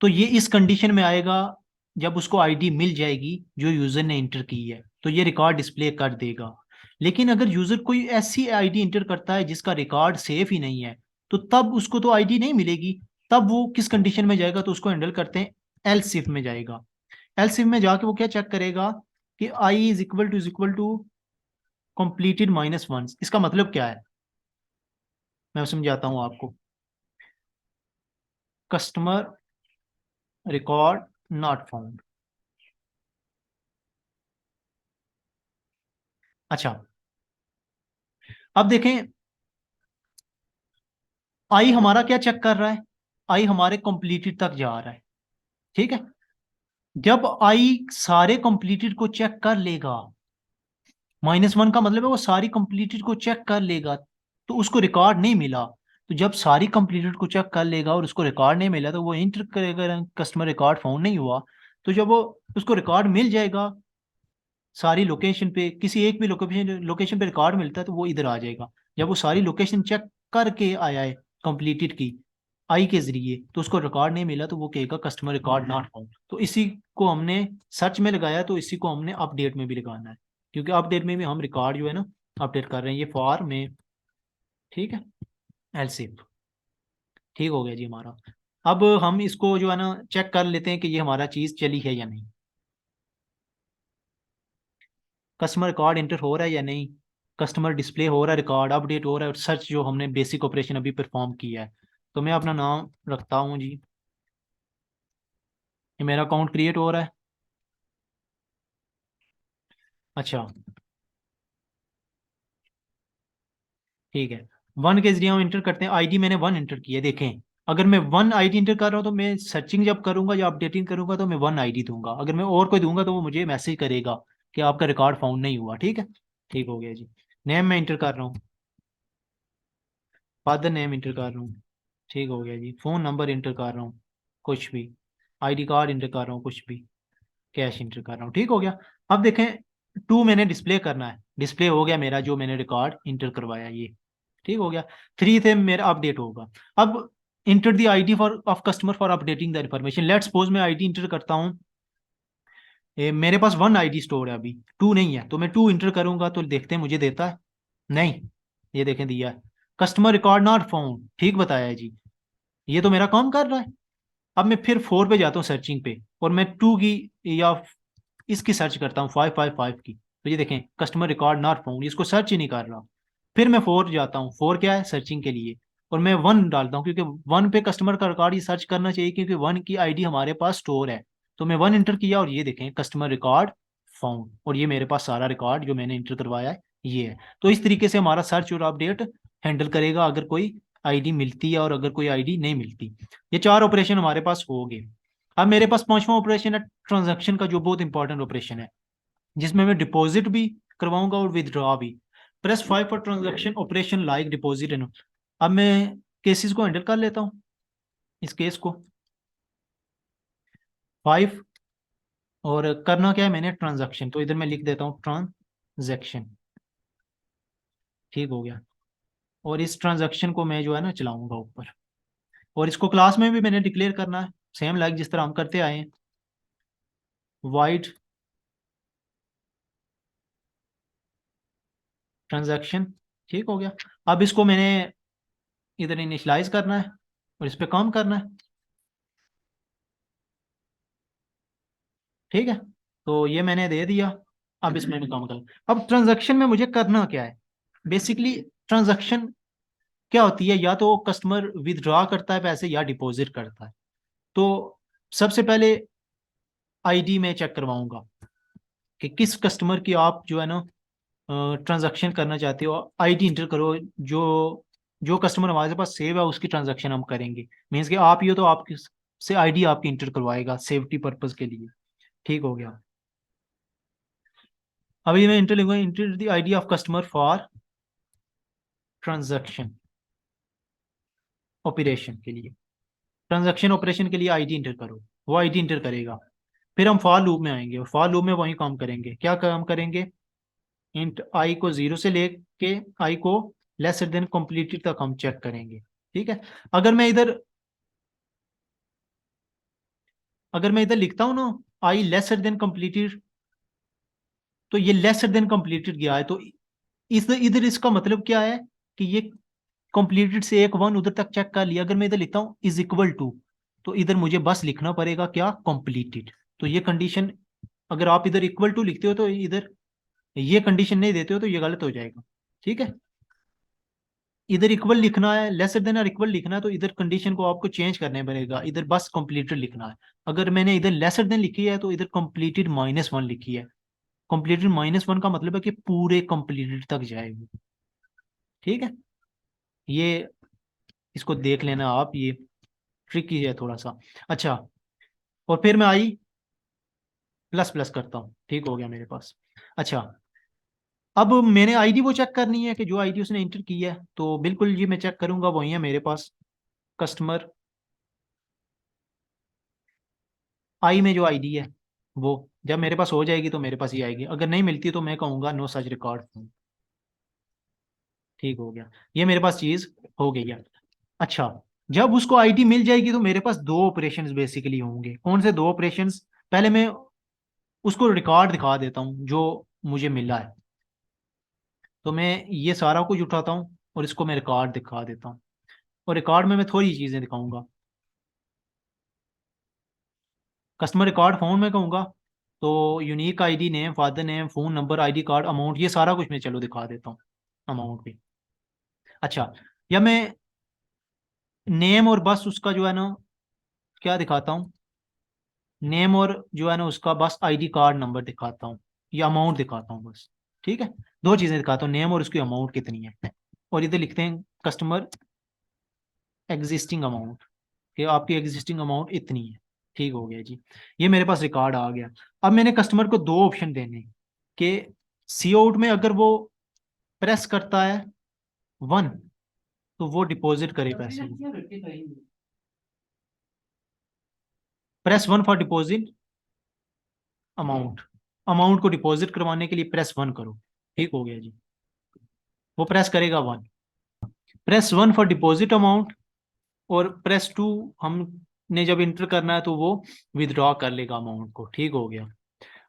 तो ये इस कंडीशन में आएगा, जब उसको आईडी मिल जाएगी जो यूजर ने इंटर की है तो ये रिकॉर्ड डिस्प्ले कर देगा। लेकिन अगर यूजर कोई ऐसी आईडी इंटर करता है जिसका रिकॉर्ड सेफ ही नहीं है, तो तब उसको तो आईडी नहीं मिलेगी। तब वो किस कंडीशन में जाएगा, तो उसको हैंडल करते हैं एल्स इफ में जाएगा। एल्स इफ में जाके वो क्या चेक करेगा कि आई इज इक्वल टू कंप्लीटेड -1। इसका मतलब क्या है, मैं समझाता हूँ आपको। Customer record not found. अच्छा, अब देखें आई हमारा क्या चेक कर रहा है, आई हमारे कंप्लीटेड तक जा रहा है। ठीक है। जब आई सारे कंप्लीटेड को चेक कर लेगा, -1 का मतलब है वो सारी कंप्लीटेड को चेक कर लेगा, तो उसको रिकॉर्ड नहीं मिला। तो जब सारी कंप्लीटेड को चेक कर लेगा और उसको रिकॉर्ड नहीं मिला तो वो इंटर करेगा कस्टमर रिकॉर्ड फाउंड नहीं हुआ। तो जब वो उसको रिकॉर्ड मिल जाएगा सारी लोकेशन पे, किसी एक भी लोकेशन लोकेशन पे रिकॉर्ड मिलता है तो वो इधर आ जाएगा। जब वो सारी लोकेशन चेक करके आया है कंप्लीटेड की आई के जरिए, तो उसको रिकॉर्ड नहीं मिला तो वो कहेगा कस्टमर रिकॉर्ड नॉट फाउंड। तो इसी को हमने सर्च में लगाया, तो इसी को हमने अपडेट में भी लगाना है, क्योंकि अपडेट में भी हम रिकॉर्ड जो है ना अपडेट कर रहे हैं, ये फॉर में। ठीक है। एलसिफ। ठीक हो गया जी हमारा। अब हम इसको जो है ना चेक कर लेते हैं कि ये हमारा चीज़ चली है या नहीं। कस्टमर रिकॉर्ड इंटर हो रहा है या नहीं, कस्टमर डिस्प्ले हो रहा है, रिकॉर्ड अपडेट हो रहा है, और सर्च जो हमने बेसिक ऑपरेशन अभी परफॉर्म किया है। तो मैं अपना नाम रखता हूँ जी, ये मेरा अकाउंट क्रिएट हो रहा है। अच्छा, ठीक है। 1 के जरिए हम इंटर करते हैं, आईडी मैंने 1 इंटर की है, देखें। अगर मैं 1 आईडी इंटर कर रहा हूँ तो मैं सर्चिंग जब करूंगा या अपडेटिंग करूंगा तो मैं 1 आईडी दूंगा। अगर मैं और कोई दूंगा तो वो मुझे मैसेज करेगा कि आपका रिकॉर्ड फाउंड नहीं हुआ। ठीक है। ठीक हो गया जी। नेम मैं इंटर कर रहा हूँ, फादर नेम इंटर कर रहा हूँ। ठीक हो गया जी। फ़ोन नंबर इंटर कर रहा हूँ, कुछ भी। आईडी कार्ड इंटर कर रहा हूँ, कुछ भी। कैश इंटर कर रहा हूँ, ठीक हो गया। अब देखें, टू मैंने डिस्प्ले करना है, डिस्प्ले हो गया मेरा जो मैंने रिकॉर्ड इंटर करवाया ये, ठीक हो गया। थ्री थे मेरा अपडेट होगा। अब enter the ID for of customer for updating the information. Let's suppose मैं आईडी इंटर करता हूँ, मेरे पास वन आईडी स्टोर है अभी, टू नहीं है, तो मैं टू इंटर करूंगा तो देखते हैं मुझे देता है, नहीं, ये देखें दिया है। कस्टमर रिकॉर्ड नॉट फाउंड, ठीक बताया है जी, ये तो मेरा काम कर रहा है। अब मैं फिर फोर पे जाता हूँ सर्चिंग पे, और मैं टू की या इसकी सर्च करता हूँ 555 की, तो ये देखें कस्टमर रिकॉर्ड नॉट फाउंड, इसको सर्च ही नहीं कर रहा। फिर मैं फोर जाता हूँ, फोर क्या है सर्चिंग के लिए, और मैं वन डालता हूँ क्योंकि वन पे कस्टमर का रिकॉर्ड ये सर्च करना चाहिए क्योंकि वन की आईडी हमारे पास स्टोर है। तो मैं वन इंटर किया और ये देखें कस्टमर रिकॉर्ड फाउंड, और ये मेरे पास सारा रिकॉर्ड जो मैंने इंटर करवाया है ये है। तो इस तरीके से हमारा सर्च और अपडेट हैंडल करेगा अगर कोई आईडी मिलती है और अगर कोई आईडी नहीं मिलती। ये चार ऑपरेशन हमारे पास हो गए। अब मेरे पास पांचवा ऑपरेशन है ट्रांजैक्शन का, जो बहुत इंपॉर्टेंट ऑपरेशन है, जिसमें मैं डिपॉजिट भी करवाऊंगा और विदड्रॉ भी। Press five for transaction operation like deposit and. अब मैं केसेस को हैंडल कर लेता हूँ, इस केस को फाइव, और करना क्या है मैंने ट्रांजैक्शन, तो इधर मैं लिख देता हूँ ट्रांजैक्शन, ठीक हो गया। और इस ट्रांजैक्शन को मैं जो है ना चलाऊंगा ऊपर, और इसको क्लास में भी मैंने डिक्लेयर करना है सेम लाइक जिस तरह हम करते आए हैं, वाइड ट्रांजैक्शन, ठीक हो गया। अब इसको मैंने इधर इनिशलाइज करना है और इस पे काम करना है, ठीक है। तो ये मैंने दे दिया, अब इसमें मैं काम करूँ। अब ट्रांजैक्शन में मुझे करना क्या है, बेसिकली ट्रांजैक्शन क्या होती है, या तो कस्टमर विदड्रॉ करता है पैसे या डिपॉजिट करता है। तो सबसे पहले आईडी में चेक करवाऊंगा कि किस कस्टमर की आप जो है ना ट्रांजैक्शन करना चाहते हो, आईडी इंटर करो, जो जो कस्टमर हमारे पास सेव है उसकी ट्रांजैक्शन हम करेंगे। मीन्स कि आप ही हो तो आपकी से आईडी आपकी इंटर करवाएगा सेफ्टी पर्पज के लिए, ठीक हो गया। अभी मैं इंटर लिखूंगा, enter the ID of customer for transaction operation के लिए, ट्रांजैक्शन ऑपरेशन के लिए आईडी इंटर करो, वो आईडी इंटर करेगा। फिर हम फॉर लूप में आएंगे और फॉर लूप में वही काम करेंगे, क्या काम करेंगे, इंट आई को जीरो से लेके आई को लेसर देन कंप्लीटेड तक हम चेक करेंगे, ठीक है। अगर मैं इधर अगर मैं इधर लिखता हूँ ना आई लेसर देन कंप्लीटेड, तो ये लेसर देन कंप्लीटेड गया है, तो इस इधर इसका मतलब क्या है कि ये कंप्लीटेड से एक वन उधर तक चेक कर लिया। अगर मैं इधर लिखता हूँ इज इक्वल टू, तो इधर मुझे बस लिखना पड़ेगा क्या, कंप्लीटेड। तो ये कंडीशन, अगर आप इधर इक्वल टू लिखते हो तो इधर ये कंडीशन नहीं देते हो तो ये गलत हो जाएगा, ठीक है। इधर इक्वल लिखना है, लेसर देन और इक्वल लिखना है, तो इधर कंडीशन को आपको चेंज करने पड़ेगा, इधर बस कंप्लीटेड लिखना है। अगर मैंने इधर लेसर देन लिखी है तो इधर कंप्लीटेड माइनस वन लिखी है। कंप्लीटेड माइनस वन का मतलब है कि पूरे कंप्लीटेड तक जाएगी, ठीक है। ये इसको देख लेना आप, ये ट्रिकी है थोड़ा सा। अच्छा, और फिर मैं आई प्लस प्लस करता हूँ, ठीक हो गया मेरे पास। अच्छा, अब मैंने आईडी वो चेक करनी है कि जो आईडी उसने इंटर की है, तो बिल्कुल ये मैं चेक करूंगा, वही है मेरे पास कस्टमर आई में जो आईडी है वो, जब मेरे पास हो जाएगी तो मेरे पास ही आएगी, अगर नहीं मिलती तो मैं कहूँगा नो सच रिकॉर्ड, ठीक हो गया। ये मेरे पास चीज़ हो गई है। अच्छा, जब उसको आईडी मिल जाएगी तो मेरे पास दो ऑपरेशंस बेसिकली होंगे। कौन से दो ऑपरेशंस, पहले मैं उसको रिकॉर्ड दिखा देता हूँ जो मुझे मिला है। तो मैं ये सारा कुछ उठाता हूँ और इसको मैं रिकॉर्ड दिखा देता हूँ, और रिकॉर्ड में मैं थोड़ी चीज़ें दिखाऊंगा। कस्टमर रिकॉर्ड फोन में कहूँगा तो unique ID, name, father name, phone number, ID card, amount, ये सारा कुछ मैं चलो दिखा देता हूँ, अमाउंट भी। अच्छा, या मैं नेम और बस उसका जो है ना क्या दिखाता हूँ, नेम और जो है ना उसका बस आईडी कार्ड नंबर दिखाता हूँ, या अमाउंट दिखाता हूँ बस, ठीक है। दो चीज़ें दिखाता हूँ, नेम और उसकी अमाउंट कितनी है, और इधर लिखते हैं कस्टमर एग्जिस्टिंग अमाउंट, कि आपकी एग्जिस्टिंग अमाउंट इतनी है, ठीक हो गया जी। ये मेरे पास रिकॉर्ड आ गया। अब मैंने कस्टमर को दो ऑप्शन देने हैं कि सी आउट में अगर वो प्रेस करता है वन तो वो डिपॉजिट करे पैसे, press one for deposit, amount, amount को डिपॉजिट करवाने के लिए प्रेस वन करो। ठीक हो गया जी, वो प्रेस करेगा one. Press one for deposit amount, और प्रेस टू हमने जब इंटर करना है तो वो विदड्रॉ कर लेगा अमाउंट को। ठीक हो गया।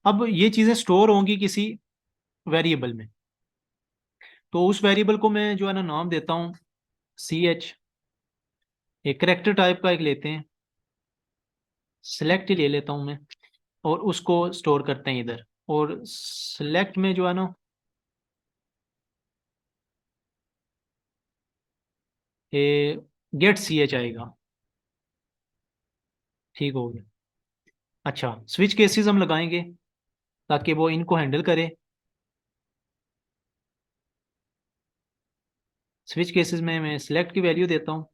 अब ये चीज़ें स्टोर होंगी किसी वेरिएबल में, तो उस वेरिएबल को मैं जो है ना नाम देता हूँ CH। एक करेक्टर टाइप का एक लेते हैं, सिलेक्ट ले लेता हूँ मैं, और उसको स्टोर करते हैं इधर। और सिलेक्ट में जो है ना ये गेट CH आएगा। ठीक हो गया। अच्छा, स्विच केसेस हम लगाएंगे ताकि वो इनको हैंडल करे। स्विच केसेस में मैं सिलेक्ट की वैल्यू देता हूँ,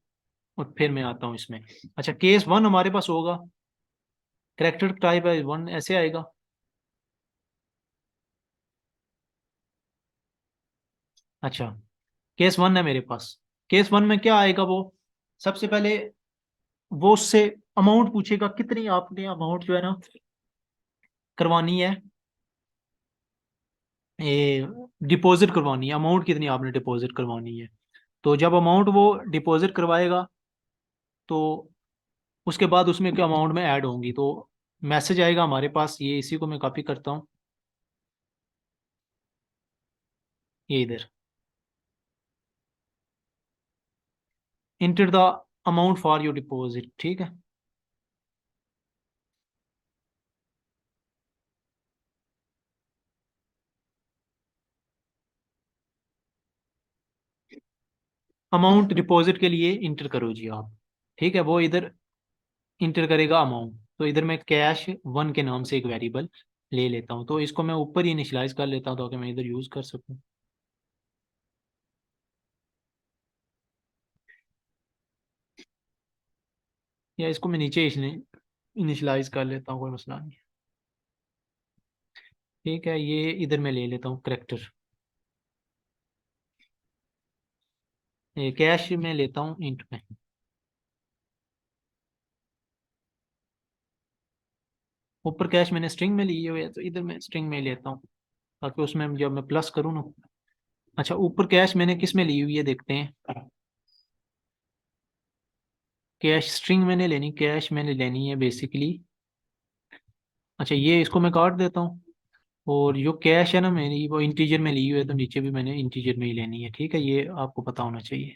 और फिर मैं आता हूँ इसमें। अच्छा, केस वन हमारे पास होगा, करेक्टर टाइप है वन, ऐसे आएगा। अच्छा, केस वन है मेरे पास। केस वन में क्या आएगा, वो सबसे पहले वो उससे अमाउंट पूछेगा कितनी आपने अमाउंट जो है ना करवानी है, ये डिपॉजिट करवानी है, अमाउंट कितनी आपने डिपॉजिट करवानी है। तो जब अमाउंट वो डिपॉजिट करवाएगा तो उसके बाद उसमें क्या अमाउंट में ऐड होंगी, तो मैसेज आएगा हमारे पास। ये इसी को मैं कॉपी करता हूँ, ये इधर, inter the amount for your deposit. ठीक है। अमाउंट डिपॉजिट के लिए इंटर करो जी आप। ठीक है, वो इधर इंटर करेगा अमाउंट। तो इधर मैं कैश वन के नाम से एक वेरिएबल ले लेता हूँ, तो इसको मैं ऊपर ही इनिशियलाइज कर लेता हूँ ताकि मैं इधर यूज कर सकूँ। या इसको मैं नीचे इनिशियलाइज कर लेता हूँ, कोई मसला नहीं। ठीक है, ये इधर मैं ले लेता हूँ करेक्टर। ये कैश में लेता हूँ इंट में। ऊपर कैश मैंने स्ट्रिंग में ली हुई है, तो इधर मैं स्ट्रिंग में लेता हूँ ताकि उसमें जब मैं प्लस करूँ ना। अच्छा, ऊपर कैश मैंने किस में ली हुई है देखते हैं। कैश स्ट्रिंग मैंने लेनी, कैश मैंने लेनी है बेसिकली। अच्छा, ये इसको मैं काट देता हूँ। और जो कैश है ना मेरी, वो इंटीजर में ली हुई है, तो नीचे भी मैंने इंटीजर में ही लेनी है। ठीक है, ये आपको पता होना चाहिए।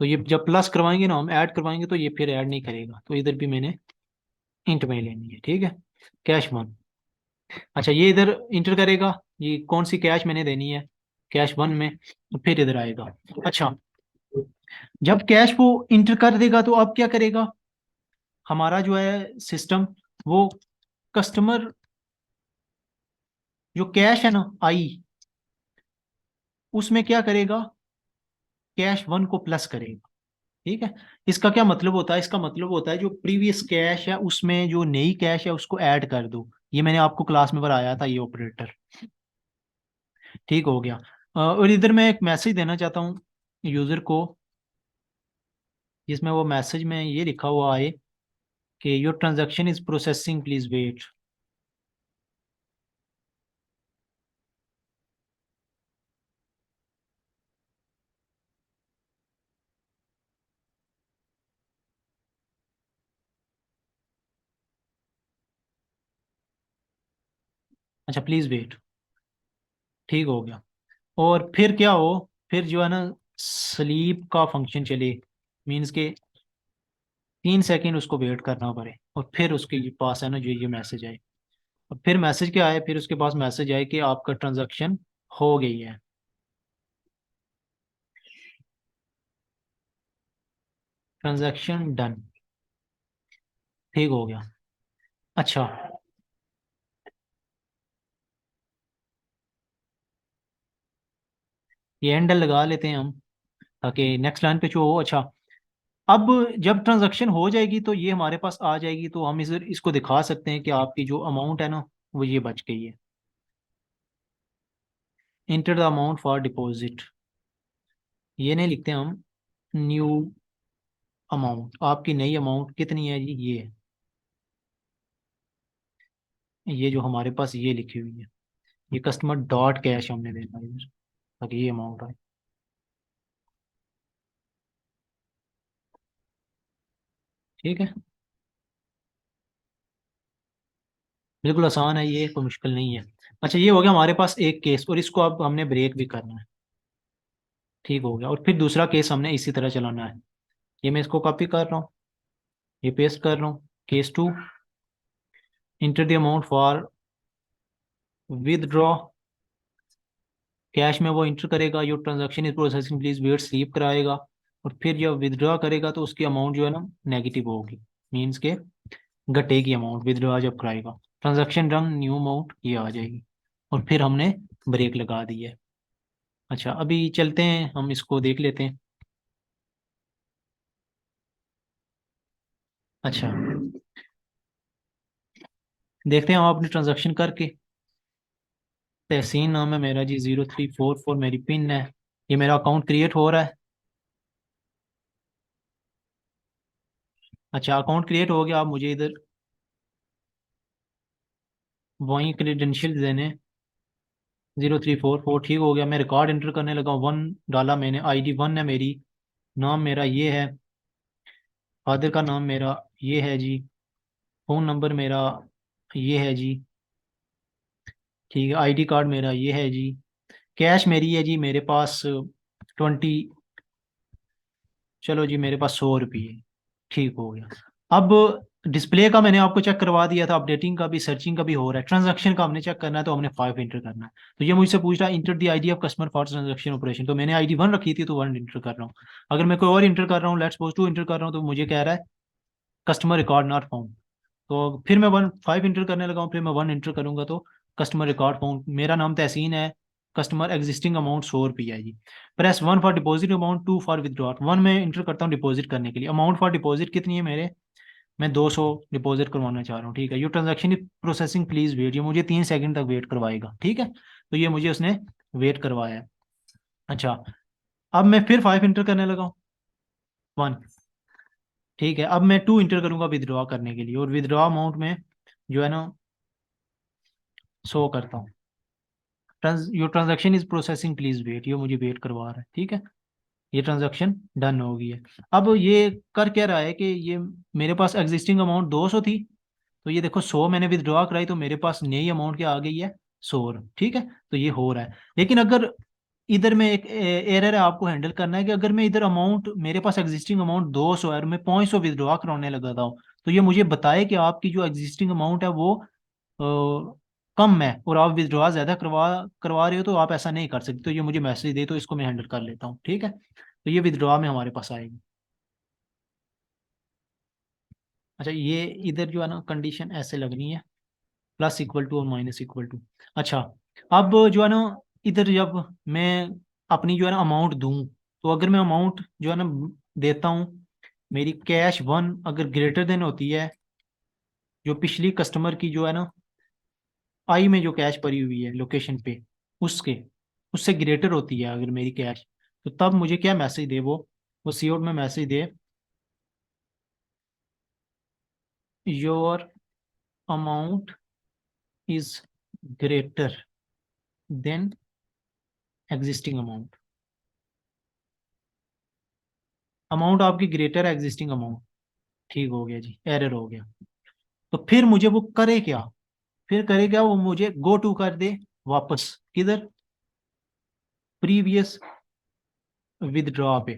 तो ये जब प्लस करवाएंगे ना, हम ऐड करवाएंगे, तो ये फिर ऐड नहीं करेगा, तो इधर भी मैंने इंट में ही लेनी है। ठीक है, कैश वन। अच्छा, ये इधर इंटर करेगा, ये कौन सी कैश मैंने देनी है, कैश वन में, तो फिर इधर आएगा। अच्छा, जब कैश वो इंटर कर देगा तो अब क्या करेगा हमारा जो है सिस्टम, वो कस्टमर जो कैश है ना आई, उसमें क्या करेगा, कैश वन को प्लस करेगा। ठीक है। इसका क्या मतलब होता है, इसका मतलब होता है जो प्रीवियस कैश है उसमें जो नई कैश है उसको ऐड कर दो। ये मैंने आपको क्लास में बताया था, ये ऑपरेटर। ठीक हो गया। और इधर मैं एक मैसेज देना चाहता हूँ यूजर को, जिसमें वो मैसेज में ये लिखा हुआ है कि your transaction is processing, please wait. अच्छा, प्लीज वेट। ठीक हो गया। और फिर क्या हो, फिर जो है ना स्लीप का फंक्शन चले, मीन्स के 3 सेकेंड उसको वेट करना पड़े, और फिर उसके पास है ना जो ये मैसेज आए। और फिर मैसेज क्या आए, फिर उसके पास मैसेज आए कि आपका ट्रांजैक्शन हो गई है। Transaction done. ठीक हो गया। अच्छा, ये एंडल लगा लेते हैं हम ताकि नेक्स्ट लाइन पे जो हो। अच्छा, अब जब ट्रांजैक्शन हो जाएगी तो ये हमारे पास आ जाएगी, तो हम इसको दिखा सकते हैं कि आपकी जो अमाउंट है ना वो ये बच गई है। Inter the amount for deposit, ये नहीं लिखते हम, न्यू अमाउंट, आपकी नई अमाउंट कितनी है जी, ये है। ये जो हमारे पास ये लिखी हुई है, ये कस्टमर डॉट कैश हमने देना है इधर, ताकि ये अमाउंट आए। ठीक है, बिल्कुल आसान है ये, कोई मुश्किल नहीं है। अच्छा, ये हो गया हमारे पास एक केस, और इसको अब हमने ब्रेक भी करना है। ठीक हो गया, और फिर दूसरा केस हमने इसी तरह चलाना है। ये मैं इसको कॉपी कर रहा हूँ, ये पेस्ट कर रहा हूँ। Case two, enter the amount for withdraw cash में वो इंटर करेगा, your transaction is processing please wait sleep कराएगा। और फिर जब विदड्रॉ करेगा तो उसकी अमाउंट जो है ना नेगेटिव होगी, मीन्स के घटेगी अमाउंट विदड्रॉ जब कराएगा। ट्रांजैक्शन रन न्यू अमाउंट ये आ जाएगी, और फिर हमने ब्रेक लगा दी है। अच्छा, अभी चलते हैं, हम इसको देख लेते हैं। अच्छा, देखते हैं हम अपनी ट्रांजैक्शन करके। तहसीन नाम है मेरा जी, 0344 मेरी पिन है। ये मेरा अकाउंट क्रिएट हो रहा है। अच्छा, अकाउंट क्रिएट हो गया। आप मुझे इधर वही क्रेडेंशियल देने। 0344 ठीक हो गया। मैं रिकॉर्ड एंटर करने लगा हूँ। 1 डाला मैंने, ID 1 है मेरी। नाम मेरा ये है, फादर का नाम मेरा ये है जी। फ़ोन नंबर मेरा ये है जी। ठीक है, ID कार्ड मेरा ये है जी। कैश मेरी है जी मेरे पास 20, चलो जी मेरे पास 100 रुपये। ठीक हो गया। अब डिस्प्ले का मैंने आपको चेक करवा दिया था, अपडेटिंग का भी सर्चिंग का भी हो रहा है। ट्रांजैक्शन का हमने चेक करना है, तो हमने 5 इंटर करना है। तो ये मुझसे पूछ रहा है enter the ID of customer for transaction operation, तो मैंने ID 1 रखी थी तो 1 इंटर कर रहा हूँ। अगर मैं कोई और इंटर कर रहा हूँ, लेट्स सपोज 2 इंटर कर रहा हूँ, तो मुझे कह रहा है कस्टमर रिकॉर्ड नॉट फाउंड। तो फिर मैं 5 इंटर करने लगा हूँ, फिर मैं 1 इंटर करूंगा तो कस्टमर रिकॉर्ड फाउंड। मेरा नाम तहसीन है, कस्टमर एग्जिस्टिंग अमाउंट 100 रुपया है जी। Press 1 for deposit amount, 2 for withdraw. 1 में इंटर करता हूँ डिपॉजिट करने के लिए। अमाउंट फॉर डिपॉजिट कितनी है मेरे, मैं 200 डिपॉजिट करवाना चाह रहा हूँ। ठीक है, you transaction processing please wait, ये मुझे 3 सेकंड तक वेट करवाएगा। ठीक है, तो ये मुझे उसने वेट करवाया है। अच्छा, अब मैं फिर 5 इंटर करने लगा हूँ, 1। ठीक है, अब मैं 2 इंटर करूंगा विदड्रॉ करने के लिए, और विदड्रॉ अमाउंट में जो है ना शो करता हूँ, your transaction is processing please wait, ये मुझे वेट करवा रहा है। ठीक है, ये ट्रांजेक्शन डन हो गई है। अब ये कर क्या रहा है कि ये मेरे पास एग्जिस्टिंग अमाउंट 200 थी, तो ये देखो 100 मैंने विदड्रॉ कराई, तो मेरे पास नई अमाउंट क्या आ गई है, 100। ठीक है, तो ये हो रहा है। लेकिन अगर इधर में एक एरर है आपको हैंडल करना है, कि अगर मैं इधर अमाउंट, मेरे पास एग्जिस्टिंग अमाउंट 200 है और मैं 500 विदड्रॉ कराने लगा था, तो ये मुझे बताए कि आपकी जो एग्जिस्टिंग अमाउंट है वो कम है, और आप विदड्रॉ ज़्यादा करवा करवा रहे हो, तो आप ऐसा नहीं कर सकते। तो ये मुझे मैसेज दे, तो इसको मैं हैंडल कर लेता हूँ। ठीक है, तो ये विदड्रॉ में हमारे पास आएगी। अच्छा, ये इधर जो है ना कंडीशन ऐसे लगनी है, प्लस इक्वल टू और माइनस इक्वल टू। अच्छा, अब जो है ना इधर जब मैं अपनी जो है ना अमाउंट दूं, तो अगर मैं अमाउंट जो है ना देता हूँ, मेरी कैश 1 अगर ग्रेटर देन होती है, जो पिछली कस्टमर की जो है ना आई में जो कैश पड़ी हुई है लोकेशन पे, उसके उससे ग्रेटर होती है अगर मेरी कैश, तो तब मुझे क्या मैसेज दे वो सीओड में message they, your amount is greater than existing amount. Amount आपकी ग्रेटर है एग्जिस्टिंग अमाउंट। ठीक हो गया जी, एरर हो गया। तो फिर मुझे वो करे क्या, फिर करे क्या, वो मुझे गो टू कर दे वापस, किधर, प्रीवियस विदड्रॉ पे।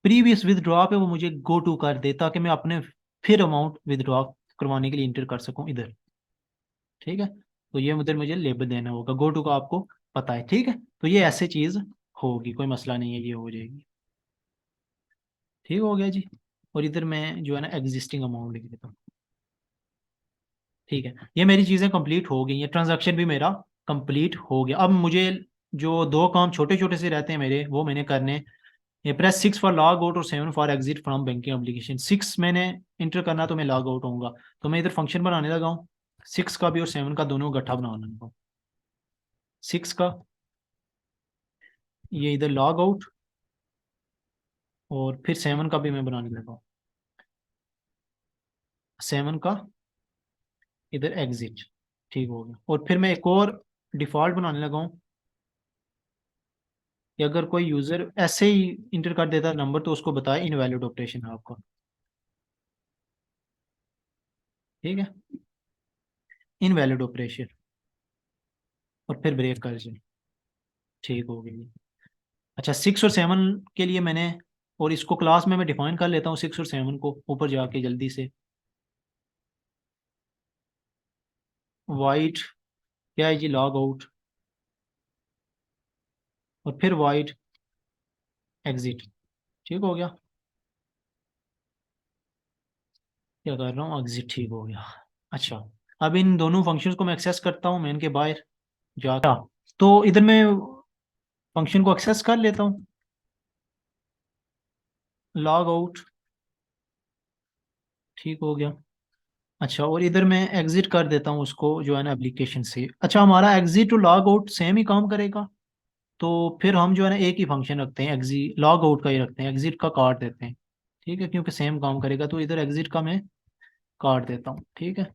प्रीवियस विदड्रॉ पे वो मुझे गो टू कर दे, ताकि मैं अपने फिर अमाउंट विदड्रॉ करवाने के लिए इंटर कर सकूं इधर। ठीक है, तो ये उधर मुझे लेबल देना होगा, गो टू का आपको पता है। ठीक है, तो ये ऐसे चीज होगी, कोई मसला नहीं है, ये हो जाएगी। ठीक हो गया जी। और इधर मैं जो है ना एग्जिस्टिंग अमाउंट लिख देता हूँ। ठीक है, ये मेरी चीज़ें कंप्लीट हो गई हैं, ट्रांजैक्शन भी मेरा कंप्लीट हो गया। अब मुझे जो 2 काम छोटे छोटे से रहते हैं मेरे, वो मैंने करने। ये प्रेस 6 फॉर लॉग आउट और 7 for exit from banking application. 6 मैंने इंटर करना, तो मैं लॉग आउट होऊंगा। तो मैं इधर फंक्शन बनाने लगा हूँ, 6 का भी और 7 का दोनों गट्ठा बनाने लगा हूँ। 6 का ये इधर लॉग आउट, और फिर 7 का भी मैं बनाने लगा हूँ। 7 का इधर एग्जिट, ठीक हो गया। और फिर मैं एक और डिफॉल्ट बनाने लगा हूँ कि अगर कोई यूजर ऐसे ही इंटर कर देता नंबर तो उसको बताए इनवैलिड ऑपरेशन है आपका, ठीक है, इनवैलिड ऑपरेशन, और फिर ब्रेक कर जाए, ठीक हो गई। अच्छा 6 और 7 के लिए मैंने, और इसको क्लास में मैं डिफाइन कर लेता हूँ 6 और 7 को ऊपर जाके जल्दी से। वाइट क्या है जी, लॉग आउट, और फिर वाइट एग्जिट, ठीक हो गया। क्या कर रहा हूँ, एग्जिट, ठीक हो गया। अच्छा, अब इन दोनों फंक्शंस को मैं एक्सेस करता हूँ मेन के बाहर जाके, तो इधर मैं फंक्शन को एक्सेस कर लेता हूँ, लॉग आउट, ठीक हो गया। अच्छा, और इधर मैं एग्जिट कर देता हूँ उसको जो है ना एप्लीकेशन से। अच्छा, हमारा एग्जिट और लॉग आउट सेम ही काम करेगा, तो फिर हम जो है ना एक ही फंक्शन रखते हैं, एग्जिट लॉग आउट का ही रखते हैं, एग्जिट का काट देते हैं, ठीक है, क्योंकि सेम काम करेगा। तो इधर एग्जिट का मैं काट देता हूँ, ठीक है,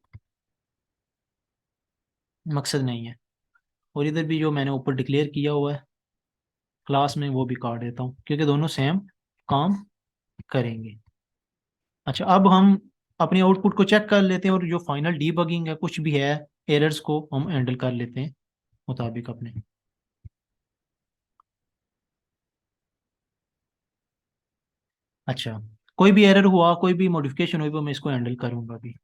मकसद नहीं है। और इधर भी जो मैंने ऊपर डिक्लेयर किया हुआ है क्लास में वो भी काट देता हूँ, क्योंकि दोनों सेम काम करेंगे। अच्छा, अब हम अपनी आउटपुट को चेक कर लेते हैं, और जो फाइनल डीबगिंग है कुछ भी है एरर्स को हम हैंडल कर लेते हैं मुताबिक अपने। अच्छा, कोई भी एरर हुआ, कोई भी मॉडिफिकेशन हुई तो मैं इसको हैंडल करूंगा अभी।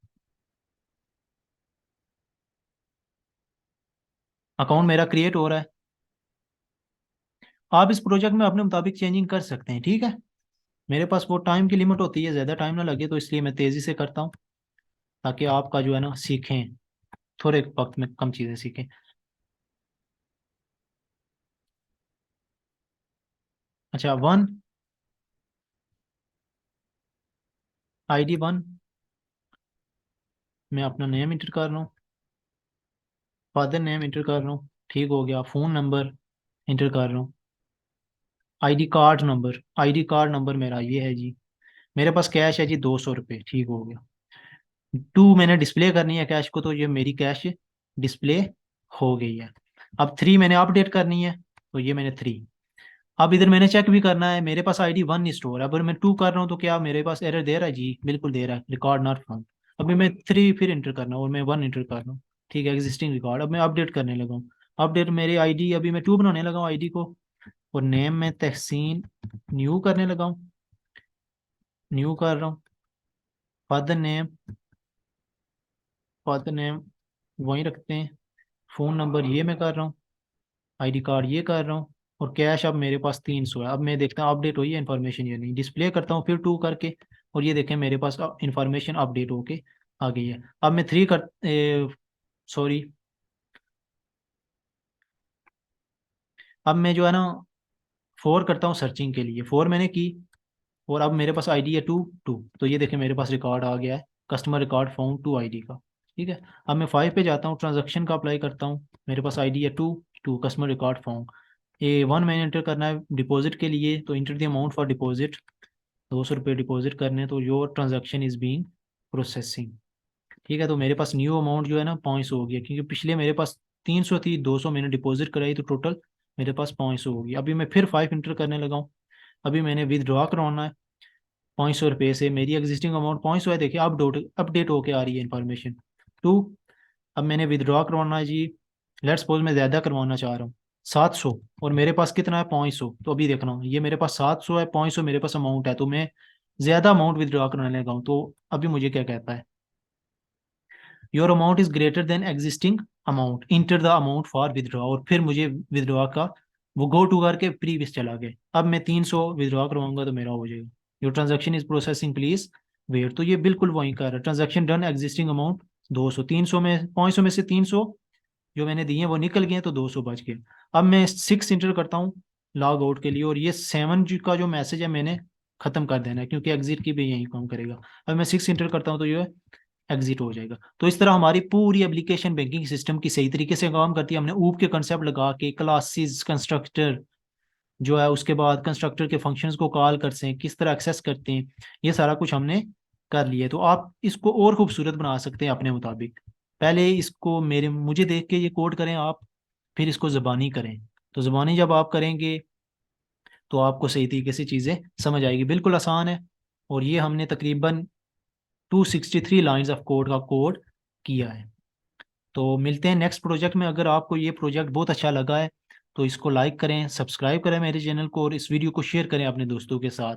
अकाउंट मेरा क्रिएट हो रहा है, आप इस प्रोजेक्ट में अपने मुताबिक चेंजिंग कर सकते हैं, ठीक है। मेरे पास वो टाइम की लिमिट होती है, ज़्यादा टाइम ना लगे, तो इसलिए मैं तेज़ी से करता हूँ ताकि आपका जो है ना सीखें, थोड़े वक्त में कम चीज़ें सीखें। अच्छा, 1, ID 1, मैं अपना नेम इंटर कर रहा हूँ, फादर नेम इंटर कर रहा हूँ, ठीक हो गया। फ़ोन नंबर इंटर कर रहा हूँ, आईडी कार्ड नंबर मेरा ये है जी। मेरे पास कैश है जी 200 रुपये, ठीक हो गया। 2 मैंने डिस्प्ले करनी है कैश को, तो ये मेरी कैश डिस्प्ले हो गई है। अब 3 मैंने अपडेट करनी है, तो ये मैंने 3। अब इधर मैंने चेक भी करना है, मेरे पास ID 1 स्टोर है, अगर मैं 2 कर रहा हूँ तो क्या मेरे पास एरर दे रहा है जी, बिल्कुल दे रहा है, रिकॉर्ड नॉट फाउंड। अभी मैं 3 फिर इंटर करना है, और मैं 1 इंटर कर रहा हूँ, ठीक है, एग्जिस्टिंग रिकॉर्ड। अब मैं अपडेट करने लगा हूँ, अपडेट मेरी ID, अभी मैं 2 बनाने लगा हूँ ID को, और नेम में तहसीन न्यू करने लगा हूँ, न्यू कर रहा हूँ। फादर नेम, फादर नेम वहीं रखते हैं, फ़ोन नंबर ये मैं कर रहा हूँ, ID कार्ड ये कर रहा हूँ, और कैश अब मेरे पास 300 है। अब मैं देखता हूँ अपडेट हुई है इन्फॉर्मेशन या नहीं, डिस्प्ले करता हूँ फिर 2 करके, और ये देखें मेरे पास इन्फॉर्मेशन अपडेट होके आ गई है। अब मैं 3 कर, सॉरी, अब मैं जो है ना 4 करता हूँ सर्चिंग के लिए, 4 मैंने की, और अब मेरे पास ID है 2, तो ये देखें मेरे पास रिकॉर्ड आ गया है, कस्टमर रिकॉर्ड फाउंड 2 ID का, ठीक है। अब मैं 5 पे जाता हूँ, ट्रांजैक्शन का अप्लाई करता हूँ, मेरे पास ID है 2, कस्टमर रिकॉर्ड फाउंड। ये 1 मैंने इंटर करना है डिपॉजिट के लिए, तो inter the amount for deposit, 200 रुपये डिपॉजिट करने हैं, तो your transaction is being processing, ठीक है। तो मेरे पास न्यू अमाउंट जो है ना 500 हो गया, क्योंकि पिछले मेरे पास 300 थी, 200 मैंने डिपॉजिट कराई, तो टोटल मेरे पास 500 हो गई। अभी मैं फिर 5 इंटर करने लगा हूँ, अभी मैंने विदड्रॉ करवाना है 500 रुपये से, मेरी एग्जिस्टिंग अमाउंट 500 है, देखिए अपडेट होके आ रही है इन्फॉर्मेशन 2। अब मैंने विदड्रॉ करवाना है जी, लेट्स सपोज मैं ज़्यादा करवाना चाह रहा हूँ 700, और मेरे पास कितना है 500, तो अभी देखना हूँ ये मेरे पास 700 है, 500 मेरे पास अमाउंट है, तो मैं ज़्यादा अमाउंट विदड्रॉ कराने लगा हूँ। तो अभी मुझे क्या कहता है, your amount is greater than existing amount, inter the amount for withdraw, और फिर मुझे विदड्रॉ का वो गो टू करके प्रीवियस चला गया। अब मैं 300 विदड्रॉ करवाऊंगा तो मेरा हो जाएगा, your transaction is processing please wait, तो ये बिल्कुल वही कर रहा है, ट्रांजेक्शन डन एग्जिस्टिंग अमाउंट 200, 300 में 500 में से 300 जो मैंने दिए हैं वो निकल गए, तो 200 बच गए। अब मैं 6 इंटर करता हूँ लॉग आउट के लिए, और ये 7 का जो मैसेज है मैंने खत्म कर देना है, क्योंकि एग्जिट की भी यही काम करेगा। अब मैं 6 इंटर करता हूँ तो ये एग्जिट हो जाएगा। तो इस तरह हमारी पूरी एप्लीकेशन बैंकिंग सिस्टम की सही तरीके से काम करती है। हमने ऊप के कंसेप्ट लगा के क्लासेस कंस्ट्रक्टर जो है, उसके बाद कंस्ट्रक्टर के फंक्शंस को कॉल करते हैं, किस तरह एक्सेस करते हैं, ये सारा कुछ हमने कर लिए, तो आप इसको और खूबसूरत बना सकते हैं अपने मुताबिक। पहले इसको मुझे देख के ये कोड करें आप, फिर इसको ज़बानी करें। तो ज़बानी जब आप करेंगे तो आपको सही तरीके से चीज़ें समझ आएगी, बिल्कुल आसान है। और ये हमने तकरीबन 263 लाइंस ऑफ कोड का कोड किया है। तो मिलते हैं नेक्स्ट प्रोजेक्ट में। अगर आपको ये प्रोजेक्ट बहुत अच्छा लगा है तो इसको लाइक करें, सब्सक्राइब करें मेरे चैनल को, और इस वीडियो को शेयर करें अपने दोस्तों के साथ।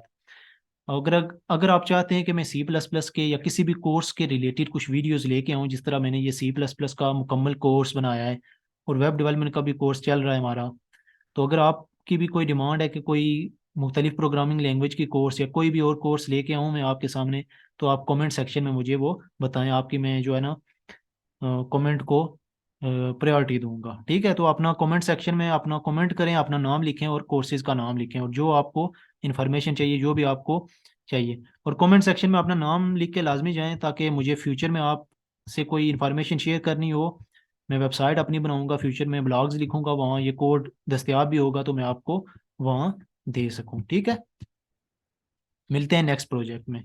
अगर अगर आप चाहते हैं कि मैं सी प्लस प्लस के या किसी भी कोर्स के रिलेटेड कुछ वीडियोस लेके आऊँ, जिस तरह मैंने ये सी प्लस प्लस का मुकम्मल कोर्स बनाया है और वेब डेवलपमेंट का भी कोर्स चल रहा है हमारा, तो अगर आपकी भी कोई डिमांड है कि कोई मुख्तलिफ प्रोग्रामिंग लैंग्वेज की कोर्स या कोई भी और कोर्स लेके आऊँ मैं आपके सामने, तो आप कमेंट सेक्शन में मुझे वो बताएं। आपकी मैं जो है ना कमेंट को प्रायोरिटी दूंगा। ठीक है, तो अपना कमेंट सेक्शन में अपना कमेंट करें, अपना नाम लिखें और कोर्सेज का नाम लिखें, और जो आपको इन्फॉर्मेशन चाहिए, जो भी आपको चाहिए, और कमेंट सेक्शन में अपना नाम लिख के लाजमी जाएं, ताकि मुझे फ्यूचर में आपसे कोई इन्फॉर्मेशन शेयर करनी हो। मैं वेबसाइट अपनी बनाऊंगा, फ्यूचर में ब्लॉग्स लिखूंगा, वहाँ ये कोड दस्तयाब भी होगा तो मैं आपको वहाँ दे सकूँ। ठीक है, मिलते हैं नेक्स्ट प्रोजेक्ट में।